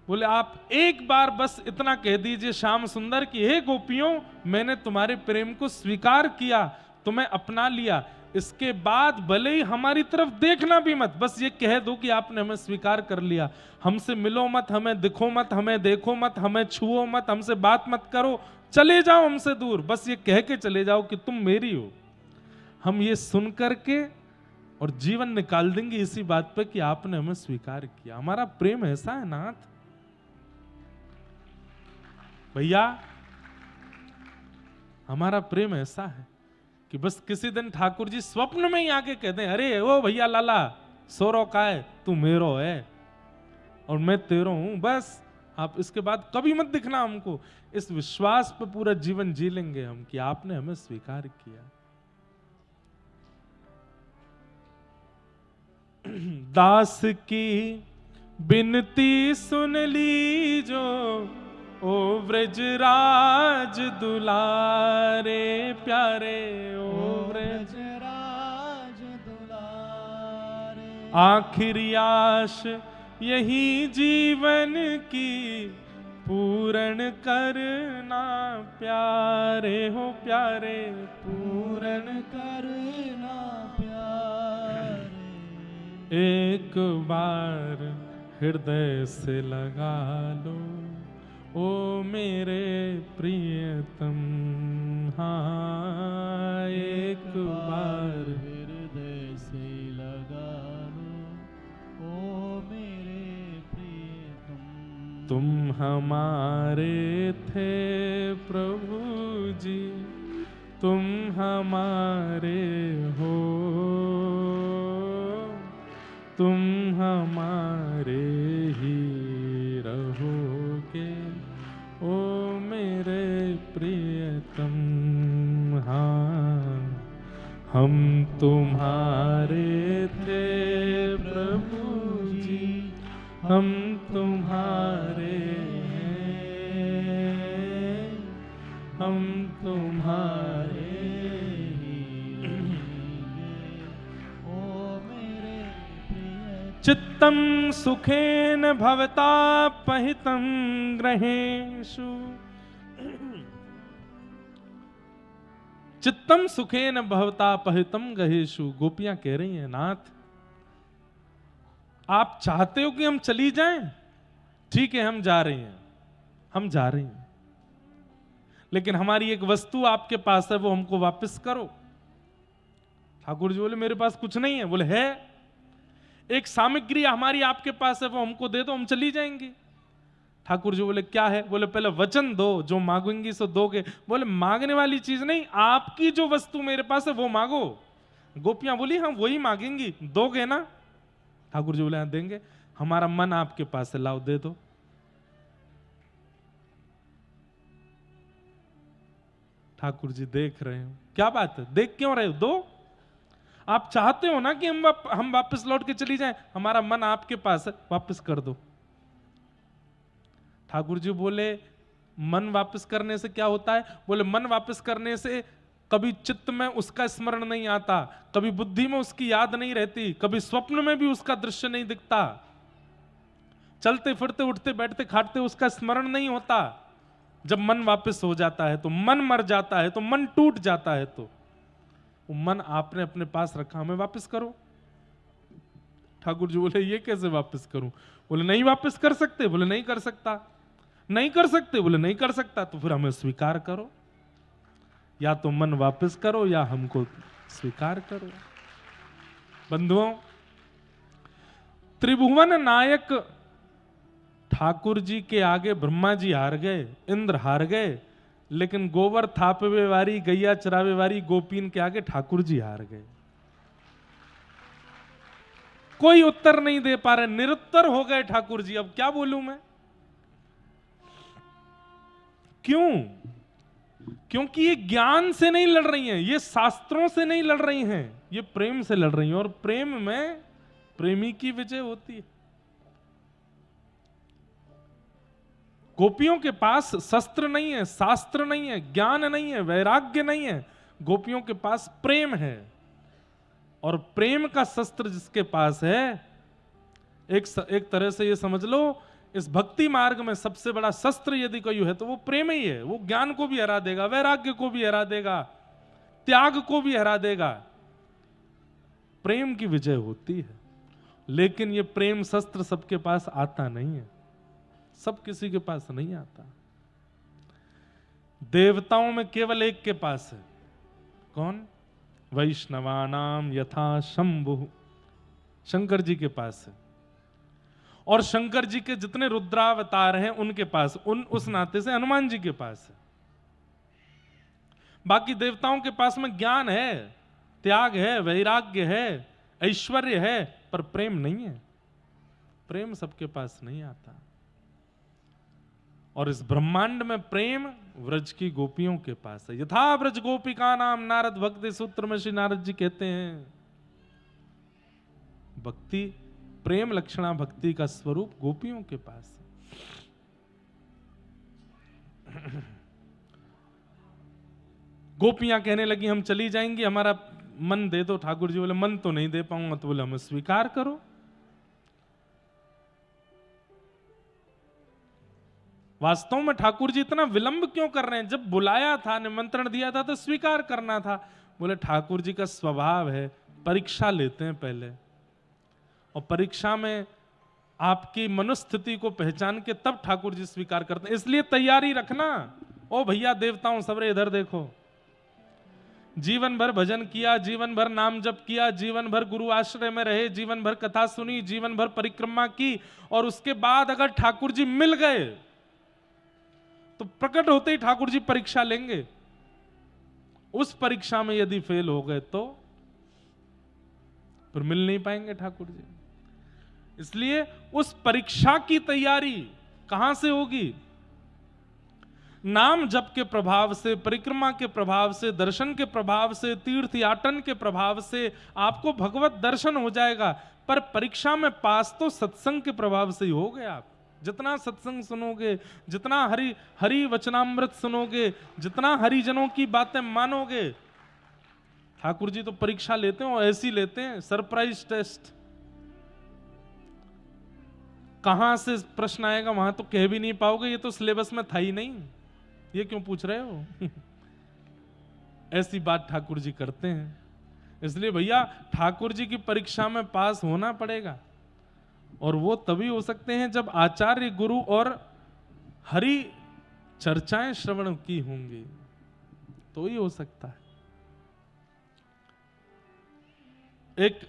बोले आप एक बार बस इतना कह दीजिए श्याम सुंदर कि हे गोपियों, मैंने तुम्हारे प्रेम को स्वीकार किया, तुम्हें अपना लिया, इसके बाद भले ही हमारी तरफ देखना भी मत, बस ये कह दो कि आपने हमें स्वीकार कर लिया, हमसे मिलो मत, हमें दिखो मत, हमें देखो मत, हमें छुओ मत, हमसे बात मत करो, चले जाओ हमसे दूर, बस ये कह के चले जाओ कि तुम मेरी हो। हम ये सुन करके और जीवन निकाल देंगे इसी बात पे कि आपने हमें स्वीकार किया। हमारा प्रेम ऐसा है नाथ भैया, हमारा प्रेम ऐसा है कि बस किसी दिन ठाकुर जी स्वप्न में ही आके कहते हैं, अरे ओ भैया लाला, सोरो का है, तू मेरो है और मैं तेरो हूं, बस आप इसके बाद कभी मत दिखना हमको। इस विश्वास पे पूरा जीवन जी लेंगे हम कि आपने हमें स्वीकार किया। दास की बिनती सुन लीजो, ओ व्रजराज दुलारे प्यारे, ओ व्रजराज दुलारे। आखिरी आश यही जीवन की, पूर्ण करना प्यारे हो प्यारे, पूर्ण करना प्यारे। एक बार हृदय से लगा लो, ओ मेरे प्रियतम, हाँ एक बार हृदय से लगा लो, ओ मेरे प्रियतम। तुम हमारे थे प्रभु जी, तुम हमारे हो, तुम हमारे ही रहोगे, ओ मेरे प्रियतम, हाँ हम तुम्हारे थे प्रभु जी, हम तुम्हारे हैं, हम तुम्हारे चित्तम सुखेन भवता पहितम ग्रहेषु, चित्तम सुखेन भवता पहितम ग्रहेषु। गोपियां कह रही हैं, नाथ आप चाहते हो कि हम चली जाएं, ठीक है हम जा रहे हैं, हम जा रहे हैं, लेकिन हमारी एक वस्तु आपके पास है, वो हमको वापस करो। ठाकुर जी बोले मेरे पास कुछ नहीं है। बोले है, एक सामग्री हमारी आपके पास है, वो हमको दे दो, हम चली जाएंगे। ठाकुर जी बोले क्या है? बोले पहले वचन दो, जो मांगेंगी सो दोगे। बोले मांगने वाली चीज नहीं, आपकी जो वस्तु मेरे पास है वो मांगो। गोपियां बोली हम वही मांगेंगी, दोगे ना? ठाकुर जी बोले हाँ देंगे। हमारा मन आपके पास है, लाओ दे दो। ठाकुर जी देख रहे हो, क्या बात है, देख क्यों रहे हो? दो। आप चाहते हो ना कि हम वापस लौट के चली जाएं, हमारा मन आपके पास है, वापस कर दो। ठाकुर जी बोले मन वापस करने से क्या होता है? बोले मन वापस करने से कभी चित्त में उसका स्मरण नहीं आता, कभी बुद्धि में उसकी याद नहीं रहती, कभी स्वप्न में भी उसका दृश्य नहीं दिखता, चलते फिरते उठते बैठते खाते उसका स्मरण नहीं होता। जब मन वापस हो जाता है तो मन मर जाता है, तो मन टूट जाता है, तो वो मन आपने अपने पास रखा, हमें वापस करो। ठाकुर जी बोले ये कैसे वापस करूं? बोले नहीं वापस कर सकते। बोले नहीं कर सकता। नहीं कर सकते? बोले नहीं कर सकता। तो फिर हमें स्वीकार करो, या तो मन वापस करो या हमको स्वीकार करो। बंधुओं, त्रिभुवन नायक ठाकुर जी के आगे ब्रह्मा जी हार गए, इंद्र हार गए, लेकिन गोबर थापवे वारी, गैया चरावे वारी गोपीन के आगे ठाकुर जी हार गए। कोई उत्तर नहीं दे पा रहे, निरुत्तर हो गए ठाकुर जी। अब क्या बोलूं मैं? क्यों? क्योंकि ये ज्ञान से नहीं लड़ रही हैं, ये शास्त्रों से नहीं लड़ रही हैं, ये प्रेम से लड़ रही हैं, और प्रेम में प्रेमी की विजय होती है। गोपियों के पास शस्त्र नहीं है, शास्त्र नहीं है, ज्ञान नहीं है, वैराग्य नहीं है, गोपियों के पास प्रेम है। और प्रेम का शस्त्र जिसके पास है, एक तरह से ये समझ लो, इस भक्ति मार्ग में सबसे बड़ा शस्त्र यदि कोई है तो वो प्रेम ही है। वो ज्ञान को भी हरा देगा, वैराग्य को भी हरा देगा, त्याग को भी हरा देगा। प्रेम की विजय होती है। लेकिन ये प्रेम शस्त्र सबके पास आता नहीं है, सब किसी के पास नहीं आता। देवताओं में केवल एक के पास है। कौन? वैष्णवानाम यथा शंभु, शंकर जी के पास है। और शंकर जी के जितने रुद्रावतार हैं उनके पास, उस नाते से हनुमान जी के पास है। बाकी देवताओं के पास में ज्ञान है, त्याग है, वैराग्य है, ऐश्वर्य है, पर प्रेम नहीं है। प्रेम सबके पास नहीं आता। और इस ब्रह्मांड में प्रेम व्रज की गोपियों के पास है। यथा व्रज गोपिका नाम नारद भक्ति सूत्र में श्री नारद जी कहते हैं, भक्ति, प्रेम लक्षणा भक्ति का स्वरूप गोपियों के पास है। गोपियां कहने लगी हम चली जाएंगी, हमारा मन दे दो। ठाकुर जी बोले मन तो नहीं दे पाऊंगा। तो बोले हमें स्वीकार करो। वास्तव में ठाकुर जी इतना विलंब क्यों कर रहे हैं? जब बुलाया था, निमंत्रण दिया था तो स्वीकार करना था। बोले ठाकुर जी का स्वभाव है, परीक्षा लेते हैं पहले, और परीक्षा में आपकी मनोस्थिति को पहचान के तब ठाकुर जी स्वीकार करते हैं। इसलिए तैयारी रखना। ओ भैया देवताओं सबरे इधर देखो, जीवन भर भजन किया, जीवन भर नाम जप किया, जीवन भर गुरु आश्रय में रहे, जीवन भर कथा सुनी, जीवन भर परिक्रमा की, और उसके बाद अगर ठाकुर जी मिल गए तो प्रकट होते ही ठाकुर जी परीक्षा लेंगे। उस परीक्षा में यदि फेल हो गए तो फिर मिल नहीं पाएंगे ठाकुर जी। इसलिए उस परीक्षा की तैयारी कहां से होगी? नाम जप के प्रभाव से, परिक्रमा के प्रभाव से, दर्शन के प्रभाव से, तीर्थ याटन के प्रभाव से आपको भगवत दर्शन हो जाएगा। पर परीक्षा में पास तो सत्संग के प्रभाव से ही हो गए। आप जितना सत्संग सुनोगे, जितना हरि वचनामृत सुनोगे, जितना हरिजनों की बातें मानोगे, ठाकुर जी तो परीक्षा लेते हैं और ऐसी लेते हैं, सरप्राइज टेस्ट। कहां से प्रश्न आएगा वहां तो कह भी नहीं पाओगे, ये तो सिलेबस में था ही नहीं, ये क्यों पूछ रहे हो? ऐसी बात ठाकुर जी करते हैं। इसलिए भैया ठाकुर जी की परीक्षा में पास होना पड़ेगा। और वो तभी हो सकते हैं जब आचार्य गुरु और हरि चर्चाएं श्रवण की होंगी, तो ही हो सकता है। एक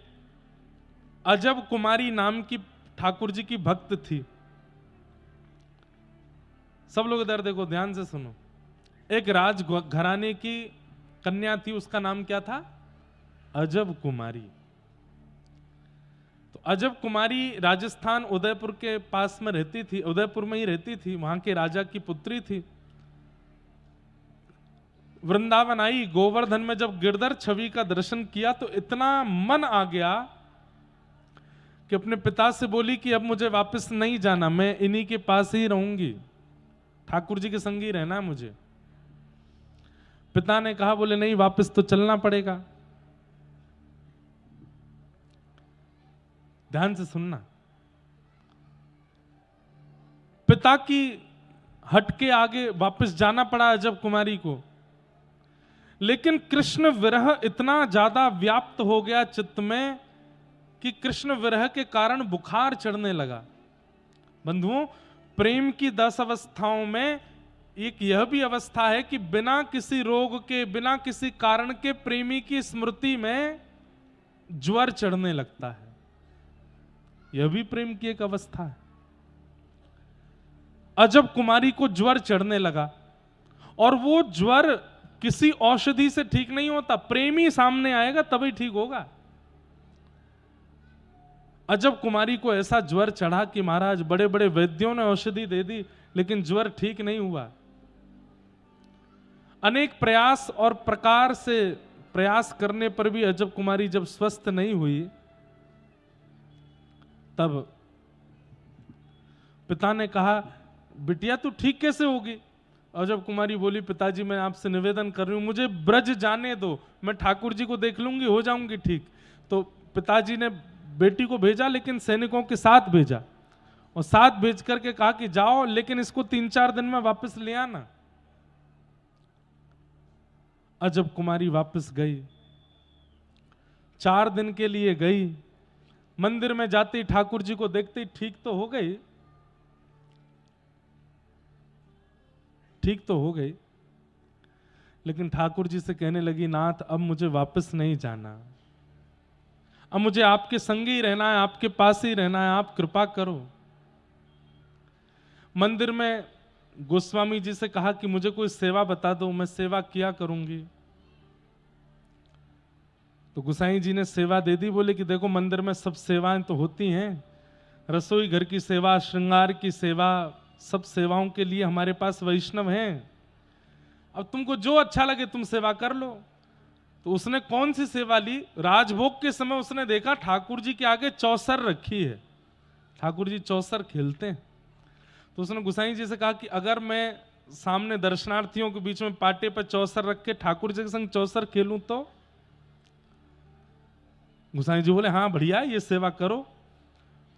अजब कुमारी नाम की ठाकुर जी की भक्त थी। सब लोग इधर देखो, ध्यान से सुनो। एक राज घराने की कन्या थी, उसका नाम क्या था? अजब कुमारी। तो अजब कुमारी राजस्थान उदयपुर के पास में रहती थी, उदयपुर में ही रहती थी, वहां के राजा की पुत्री थी। वृंदावन आई, गोवर्धन में जब गिरधर छवि का दर्शन किया तो इतना मन आ गया कि अपने पिता से बोली कि अब मुझे वापस नहीं जाना, मैं इन्हीं के पास ही रहूंगी, ठाकुर जी के संग ही रहना है मुझे। पिता ने कहा, बोले नहीं वापस तो चलना पड़ेगा। ध्यान से सुनना। पिता की हट के आगे वापस जाना पड़ा अजब कुमारी को। लेकिन कृष्ण विरह इतना ज्यादा व्याप्त हो गया चित्त में कि कृष्ण विरह के कारण बुखार चढ़ने लगा। बंधुओं, प्रेम की 10 अवस्थाओं में एक यह भी अवस्था है कि बिना किसी रोग के, बिना किसी कारण के प्रेमी की स्मृति में ज्वर चढ़ने लगता है। यह भी प्रेम की एक अवस्था है। अजब कुमारी को ज्वर चढ़ने लगा, और वो ज्वर किसी औषधि से ठीक नहीं होता, प्रेमी सामने आएगा तभी ठीक होगा। अजब कुमारी को ऐसा ज्वर चढ़ा कि महाराज बड़े बड़े वैद्यों ने औषधि दे दी, लेकिन ज्वर ठीक नहीं हुआ। अनेक प्रयास और प्रकार से प्रयास करने पर भी अजब कुमारी जब स्वस्थ नहीं हुई, तब पिता ने कहा बिटिया तू ठीक कैसे होगी? अजब कुमारी बोली, पिताजी मैं आपसे निवेदन कर रही हूं, मुझे ब्रज जाने दो, मैं ठाकुर जी को देख लूंगी, हो जाऊंगी ठीक। तो पिताजी ने बेटी को भेजा, लेकिन सैनिकों के साथ भेजा, और साथ भेज करके कहा कि जाओ, लेकिन इसको 3-4 दिन में वापस ले आना। अजब कुमारी वापस गई, 4 दिन के लिए गई। मंदिर में जाते ही ठाकुर जी को देखते ही ठीक तो हो गई, ठीक तो हो गई, लेकिन ठाकुर जी से कहने लगी, नाथ अब मुझे वापस नहीं जाना, अब मुझे आपके संग ही रहना है, आपके पास ही रहना है, आप कृपा करो। मंदिर में गोस्वामी जी से कहा कि मुझे कोई सेवा बता दो, मैं सेवा किया करूंगी। तो गोसाई जी ने सेवा दे दी, बोले कि देखो मंदिर में सब सेवाएं तो होती हैं, रसोई घर की सेवा, श्रृंगार की सेवा, सब सेवाओं के लिए हमारे पास वैष्णव हैं, अब तुमको जो अच्छा लगे तुम सेवा कर लो। तो उसने कौन सी सेवा ली? राजभोग के समय उसने देखा ठाकुर जी के आगे चौसर रखी है, ठाकुर जी चौसर खेलते हैं। तो उसने गोसाई जी से कहा कि अगर मैं सामने दर्शनार्थियों के बीच में पाटे पर चौसर रख के ठाकुर जी के संग चौसर खेलूं तो? गोसाई जी बोले हाँ बढ़िया, ये सेवा करो।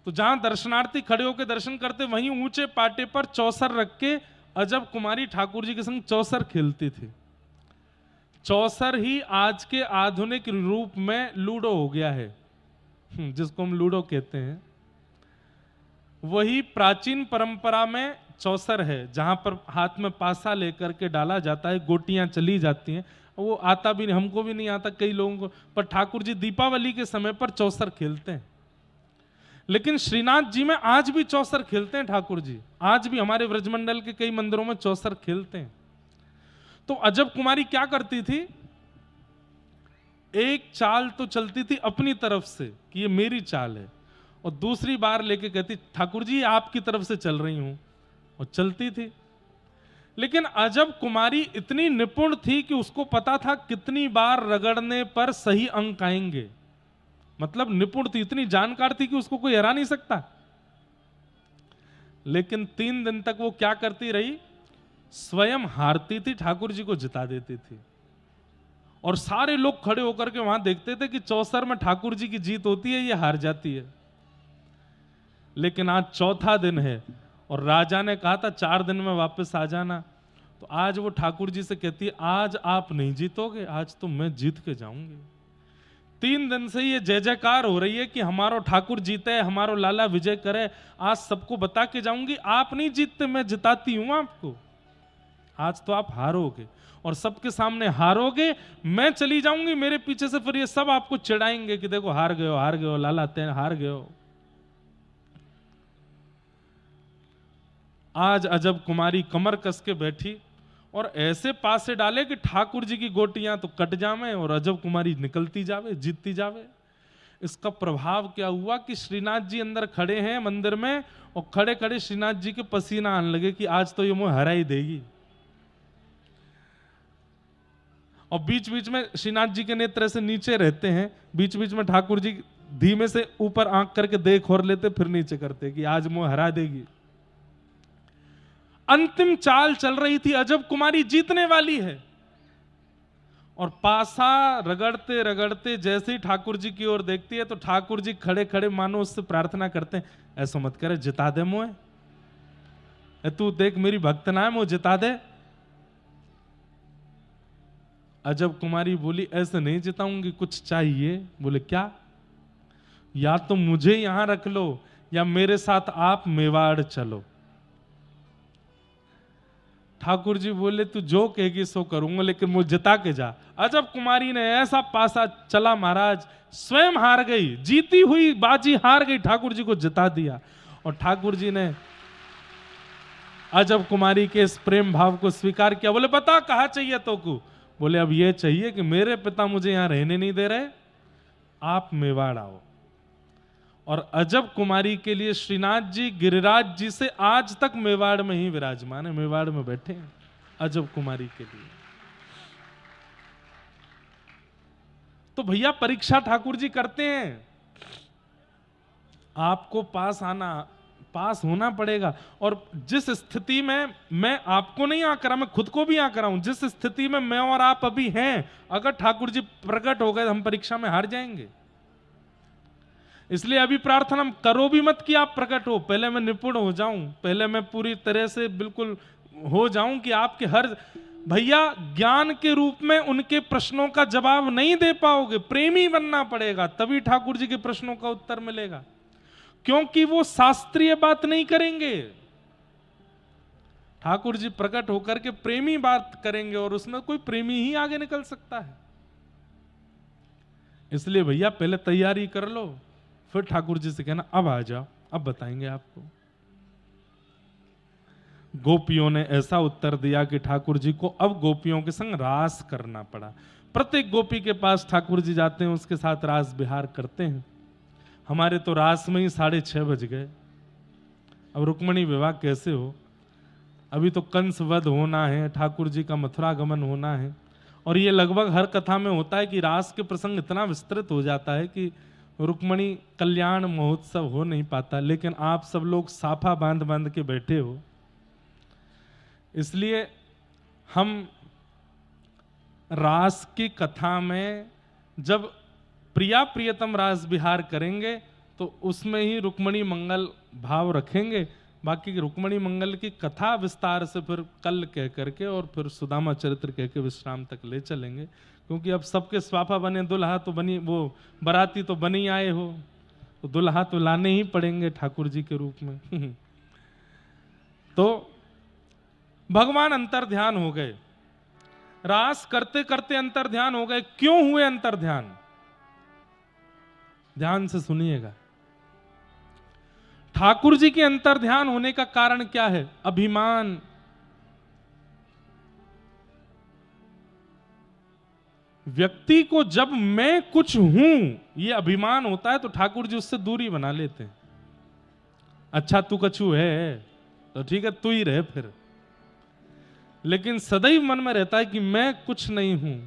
तो जहां दर्शनार्थी खड़े होकर दर्शन करते, वहीं ऊंचे पाटे पर चौसर रख के अजब कुमारी ठाकुर जी के संग चौसर खेलती थी। चौसर ही आज के आधुनिक रूप में लूडो हो गया है, जिसको हम लूडो कहते हैं। वही प्राचीन परंपरा में चौसर है, जहां पर हाथ में पासा लेकर के डाला जाता है, गोटियां चली जाती हैं। वो आता भी नहीं, हमको भी नहीं आता कई लोगों को, पर ठाकुर जी दीपावली के समय पर चौसर खेलते हैं। लेकिन श्रीनाथ जी में आज भी चौसर खेलते हैं ठाकुर जी, आज भी हमारे व्रजमंडल के कई मंदिरों में चौसर खेलते हैं। तो अजब कुमारी क्या करती थी, एक चाल तो चलती थी अपनी तरफ से कि ये मेरी चाल है, और दूसरी बार लेके कहती ठाकुर जी आपकी तरफ से चल रही हूं, और चलती थी। लेकिन अजब कुमारी इतनी निपुण थी कि उसको पता था कितनी बार रगड़ने पर सही अंक आएंगे, मतलब निपुण थी, इतनी जानकार थी कि उसको कोई हरा नहीं सकता। लेकिन 3 दिन तक वो क्या करती रही, स्वयं हारती थी, ठाकुर जी को जिता देती थी। और सारे लोग खड़े होकर के वहां देखते थे कि चौसर में ठाकुर जी की जीत होती है, ये हार जाती है। लेकिन आज चौथा दिन है और राजा ने कहा था 4 दिन में वापस आ जाना, तो आज वो ठाकुर जी से कहती है आज आप नहीं जीतोगे, आज तो मैं जीत के जाऊंगी। 3 दिन से ये जय जयकार हो रही है कि हमारो ठाकुर जीते, हमारो लाला विजय करे, आज सबको बता के जाऊंगी आप नहीं जीतते, मैं जिताती हूं आपको, आज तो आप हारोगे, और सबके सामने हारोगे, मैं चली जाऊंगी, मेरे पीछे से फिर ये सब आपको चिढ़ाएंगे कि देखो हार गए हो लाला, तेन हार गए हो। आज अजब कुमारी कमर कस के बैठी और ऐसे पासे डाले कि ठाकुर जी की गोटियां तो कट जावे और अजब कुमारी निकलती जावे, जीतती जावे। इसका प्रभाव क्या हुआ कि श्रीनाथ जी अंदर खड़े हैं मंदिर में, और खड़े खड़े श्रीनाथ जी के पसीना आने लगे कि आज तो ये मुझे हरा ही देगी। और बीच बीच में श्रीनाथ जी के नेत्र से नीचे रहते हैं, बीच बीच में ठाकुर जी धीमे से ऊपर आंख करके देख और लेते, फिर नीचे करते कि आज मुझे हरा देगी। अंतिम चाल चल रही थी, अजब कुमारी जीतने वाली है, और पासा रगड़ते रगड़ते जैसे ही ठाकुर जी की ओर देखती है तो ठाकुर जी खड़े खड़े मानो उससे प्रार्थना करते हैं, ऐसा मत करे, जिता दे मोए, तू देख मेरी भक्त ना है, मुझे जिता दे। अजब कुमारी बोली ऐसे नहीं जिताऊंगी, कुछ चाहिए। बोले क्या? या तो मुझे यहां रख लो या मेरे साथ आप मेवाड़ चलो। ठाकुर जी बोले तू जो कहेगी सो करूंगा, लेकिन मुझे जिता के जा। अजब कुमारी ने ऐसा पासा चला महाराज, स्वयं हार गई, जीती हुई बाजी हार गई, ठाकुर जी को जिता दिया। और ठाकुर जी ने अजब कुमारी के इस प्रेम भाव को स्वीकार किया। बोले बता कहा चाहिए तो को? बोले अब ये चाहिए कि मेरे पिता मुझे यहां रहने नहीं दे रहे, आप मेवाड़ आओ। और अजब कुमारी के लिए श्रीनाथ जी गिरिराज जी से आज तक मेवाड़ में ही विराजमान है, मेवाड़ में बैठे हैं अजब कुमारी के लिए। तो भैया परीक्षा ठाकुर जी करते हैं, आपको पास आना पास होना पड़ेगा। और जिस स्थिति में मैं आपको नहीं आकर रहा, मैं खुद को भी आकर हूं, जिस स्थिति में मैं और आप अभी हैं, अगर ठाकुर जी प्रकट हो गए हम परीक्षा में हार जाएंगे। इसलिए अभी प्रार्थना करो भी मत कि आप प्रकट हो, पहले मैं निपुण हो जाऊं, पहले मैं पूरी तरह से बिल्कुल हो जाऊं कि आपके हर भैया ज्ञान के रूप में उनके प्रश्नों का जवाब नहीं दे पाओगे, प्रेमी बनना पड़ेगा, तभी ठाकुर जी के प्रश्नों का उत्तर मिलेगा। क्योंकि वो शास्त्रीय बात नहीं करेंगे, ठाकुर जी प्रकट होकर के प्रेमी बात करेंगे और उसमें कोई प्रेमी ही आगे निकल सकता है। इसलिए भैया पहले तैयारी कर लो, फिर ठाकुर जी से कहना अब आ जाओ, अब बताएंगे आपको। गोपियों ने ऐसा उत्तर दिया कि ठाकुर जी को अब गोपियों के संग रास करना पड़ा। प्रत्येक गोपी के पास ठाकुर जी जाते हैं, उसके साथ रास विहार करते हैं। हमारे तो रास में ही 6:30 बज गए, अब रुक्मणी विवाह कैसे हो? अभी तो कंस वध होना है, ठाकुर जी का मथुरा गमन होना है, और ये लगभग हर कथा में होता है कि रास के प्रसंग इतना विस्तृत हो जाता है कि रुक्मणी कल्याण महोत्सव हो नहीं पाता। लेकिन आप सब लोग साफा बांध बांध के बैठे हो, इसलिए हम रास की कथा में जब प्रिया प्रियतम रास विहार करेंगे तो उसमें ही रुक्मणी मंगल भाव रखेंगे। बाकी रुक्मणी मंगल की कथा विस्तार से फिर कल कह करके और फिर सुदामा चरित्र कह के विश्राम तक ले चलेंगे, क्योंकि अब सबके स्वाफा बने, दुल्हा तो बनी, वो बराती तो बनी आए हो, तो दुल्हा तो लाने ही पड़ेंगे ठाकुर जी के रूप में। तो भगवान अंतर ध्यान हो गए, रास करते करते अंतर ध्यान हो गए। क्यों हुए अंतर ध्यान? ध्यान से सुनिएगा। ठाकुर जी के अंतर ध्यान होने का कारण क्या है? अभिमान। व्यक्ति को जब मैं कुछ हूं ये अभिमान होता है तो ठाकुर जी उससे दूरी बना लेते हैं। अच्छा तू कछु है तो ठीक है, तू ही रहे फिर, लेकिन सदैव मन में रहता है कि मैं कुछ नहीं हूं,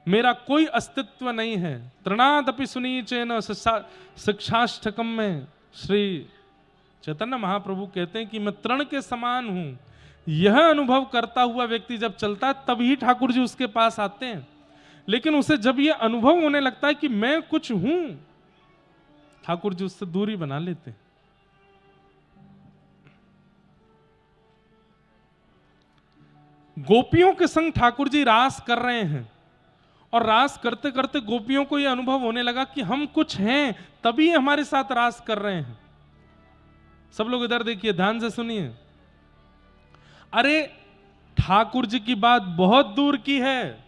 मेरा कोई अस्तित्व नहीं है। तृणादपि सुनीचेन शिक्षाष्टकम में श्री चैतन्य महाप्रभु कहते हैं कि मैं तृण के समान हूं। यह अनुभव करता हुआ व्यक्ति जब चलता है तभी ठाकुर जी उसके पास आते हैं। लेकिन उसे जब यह अनुभव होने लगता है कि मैं कुछ हूं, ठाकुर जी उससे दूरी बना लेते हैं। गोपियों के संग ठाकुर जी रास कर रहे हैं और रास करते करते गोपियों को यह अनुभव होने लगा कि हम कुछ हैं, तभी हमारे साथ रास कर रहे हैं। सब लोग इधर देखिए, ध्यान से सुनिए। अरे ठाकुर जी की बात बहुत दूर की है,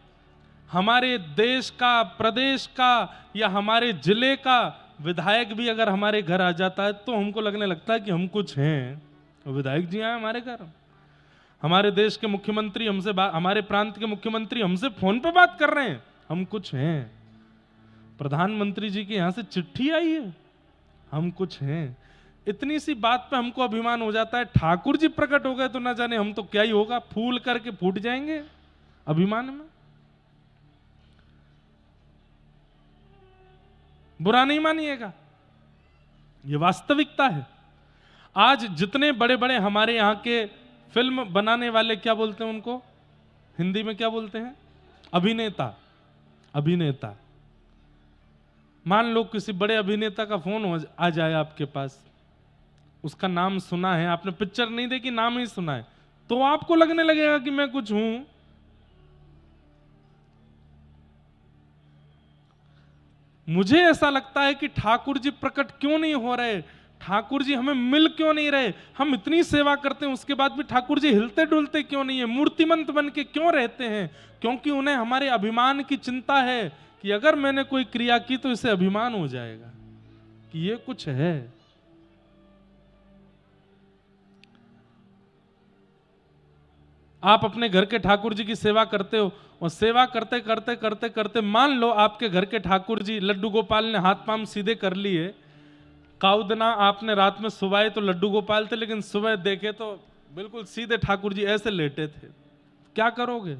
हमारे देश का, प्रदेश का या हमारे जिले का विधायक भी अगर हमारे घर आ जाता है तो हमको लगने लगता है कि हम कुछ हैं। विधायक जी आए हमारे घर, हमारे देश के मुख्यमंत्री हमसे हमारे प्रांत के मुख्यमंत्री हमसे फोन पे बात कर रहे हैं, हम कुछ हैं। प्रधानमंत्री जी के यहां से चिट्ठी आई है, हम कुछ हैं। इतनी सी बात पे हमको अभिमान हो जाता है। ठाकुर जी प्रकट हो गए तो ना जाने हम तो क्या ही होगा, फूल करके फूट जाएंगे अभिमान में। बुरा नहीं मानिएगा, ये वास्तविकता है। आज जितने बड़े बड़े हमारे यहाँ के फिल्म बनाने वाले, क्या बोलते हैं उनको हिंदी में, क्या बोलते हैं? अभिनेता। अभिनेता, मान लो किसी बड़े अभिनेता का फोन आ जाए आपके पास, उसका नाम सुना है आपने, पिक्चर नहीं देखी, नाम ही सुना है, तो आपको लगने लगेगा कि मैं कुछ हूं। मुझे ऐसा लगता है कि ठाकुर जी प्रकट क्यों नहीं हो रहे, ठाकुर जी हमें मिल क्यों नहीं रहे। हम इतनी सेवा करते हैं उसके बाद भी ठाकुर जी हिलते डुलते क्यों नहीं है, मूर्तिमंत बन के क्यों रहते हैं? क्योंकि उन्हें हमारे अभिमान की चिंता है कि अगर मैंने कोई क्रिया की तो इसे अभिमान हो जाएगा कि ये कुछ है। आप अपने घर के ठाकुर जी की सेवा करते हो और सेवा करते करते करते करते मान लो आपके घर के ठाकुर जी लड्डू गोपाल ने हाथ पांव सीधे कर लिए, काउदना आपने रात में सुबह तो लड्डू गोपाल थे, लेकिन सुबह देखे तो बिल्कुल सीधे ठाकुर जी ऐसे लेटे थे, क्या करोगे?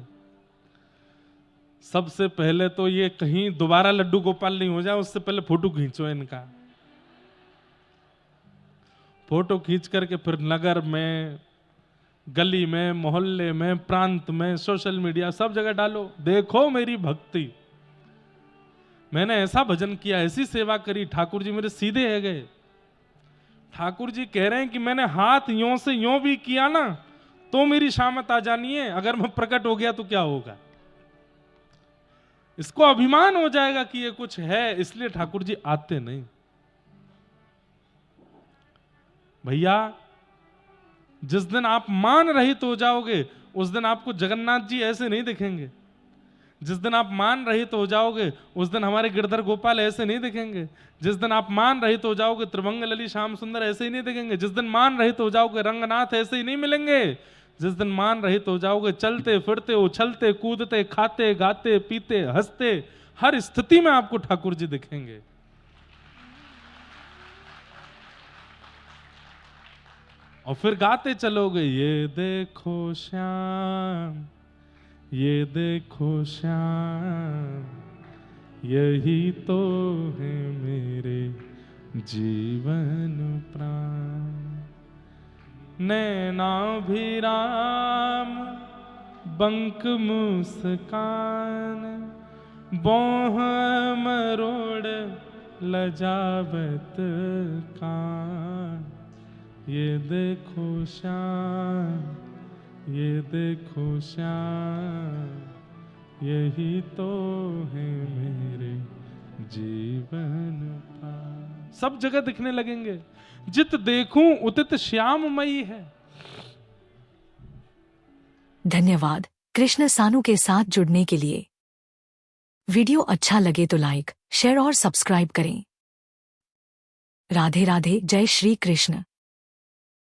सबसे पहले तो ये कहीं दोबारा लड्डू गोपाल नहीं हो जाए उससे पहले फोटो खींचो इनका। फोटो खींच करके फिर नगर में, गली में, मोहल्ले में, प्रांत में, सोशल मीडिया सब जगह डालो, देखो मेरी भक्ति, मैंने ऐसा भजन किया, ऐसी सेवा करी, ठाकुर जी मेरे सीधे है गए। ठाकुर जी कह रहे हैं कि मैंने हाथ यों से यों भी किया ना तो मेरी शामत आ जानी है, अगर मैं प्रकट हो गया तो क्या होगा। इसको अभिमान हो जाएगा कि ये कुछ है, इसलिए ठाकुर जी आते नहीं। भैया जिस दिन आप मान रहित हो जाओगे उस दिन आपको जगन्नाथ जी ऐसे नहीं दिखेंगे। जिस दिन आप मान रहित हो जाओगे उस दिन हमारे गिरधर गोपाल ऐसे नहीं दिखेंगे। जिस दिन आप मान रहित हो जाओगे त्रिभंग लली श्याम सुंदर ऐसे ही नहीं दिखेंगे। जिस दिन मान रहित हो जाओगे रंगनाथ ऐसे ही नहीं मिलेंगे। जिस दिन मान रहित हो जाओगे चलते फिरते उछलते कूदते खाते गाते पीते हंसते हर स्थिति में आपको ठाकुर जी दिखेंगे। और फिर गाते चलोगे, ये देखो श्याम, ये देखो श्याम, यही तो है मेरे जीवन प्राण। नैनाभिराम बंक मुस्कान, बोह मरोड़ लजावत कान। ये देखो श्याम, ये देखो श्याम, यही तो है मेरे जीवन प्राण। सब जगह दिखने लगेंगे, जित देखूं उतित श्याममयी है। धन्यवाद कृष्ण सानू के साथ जुड़ने के लिए। वीडियो अच्छा लगे तो लाइक, शेयर और सब्सक्राइब करें। राधे राधे, जय श्री कृष्ण।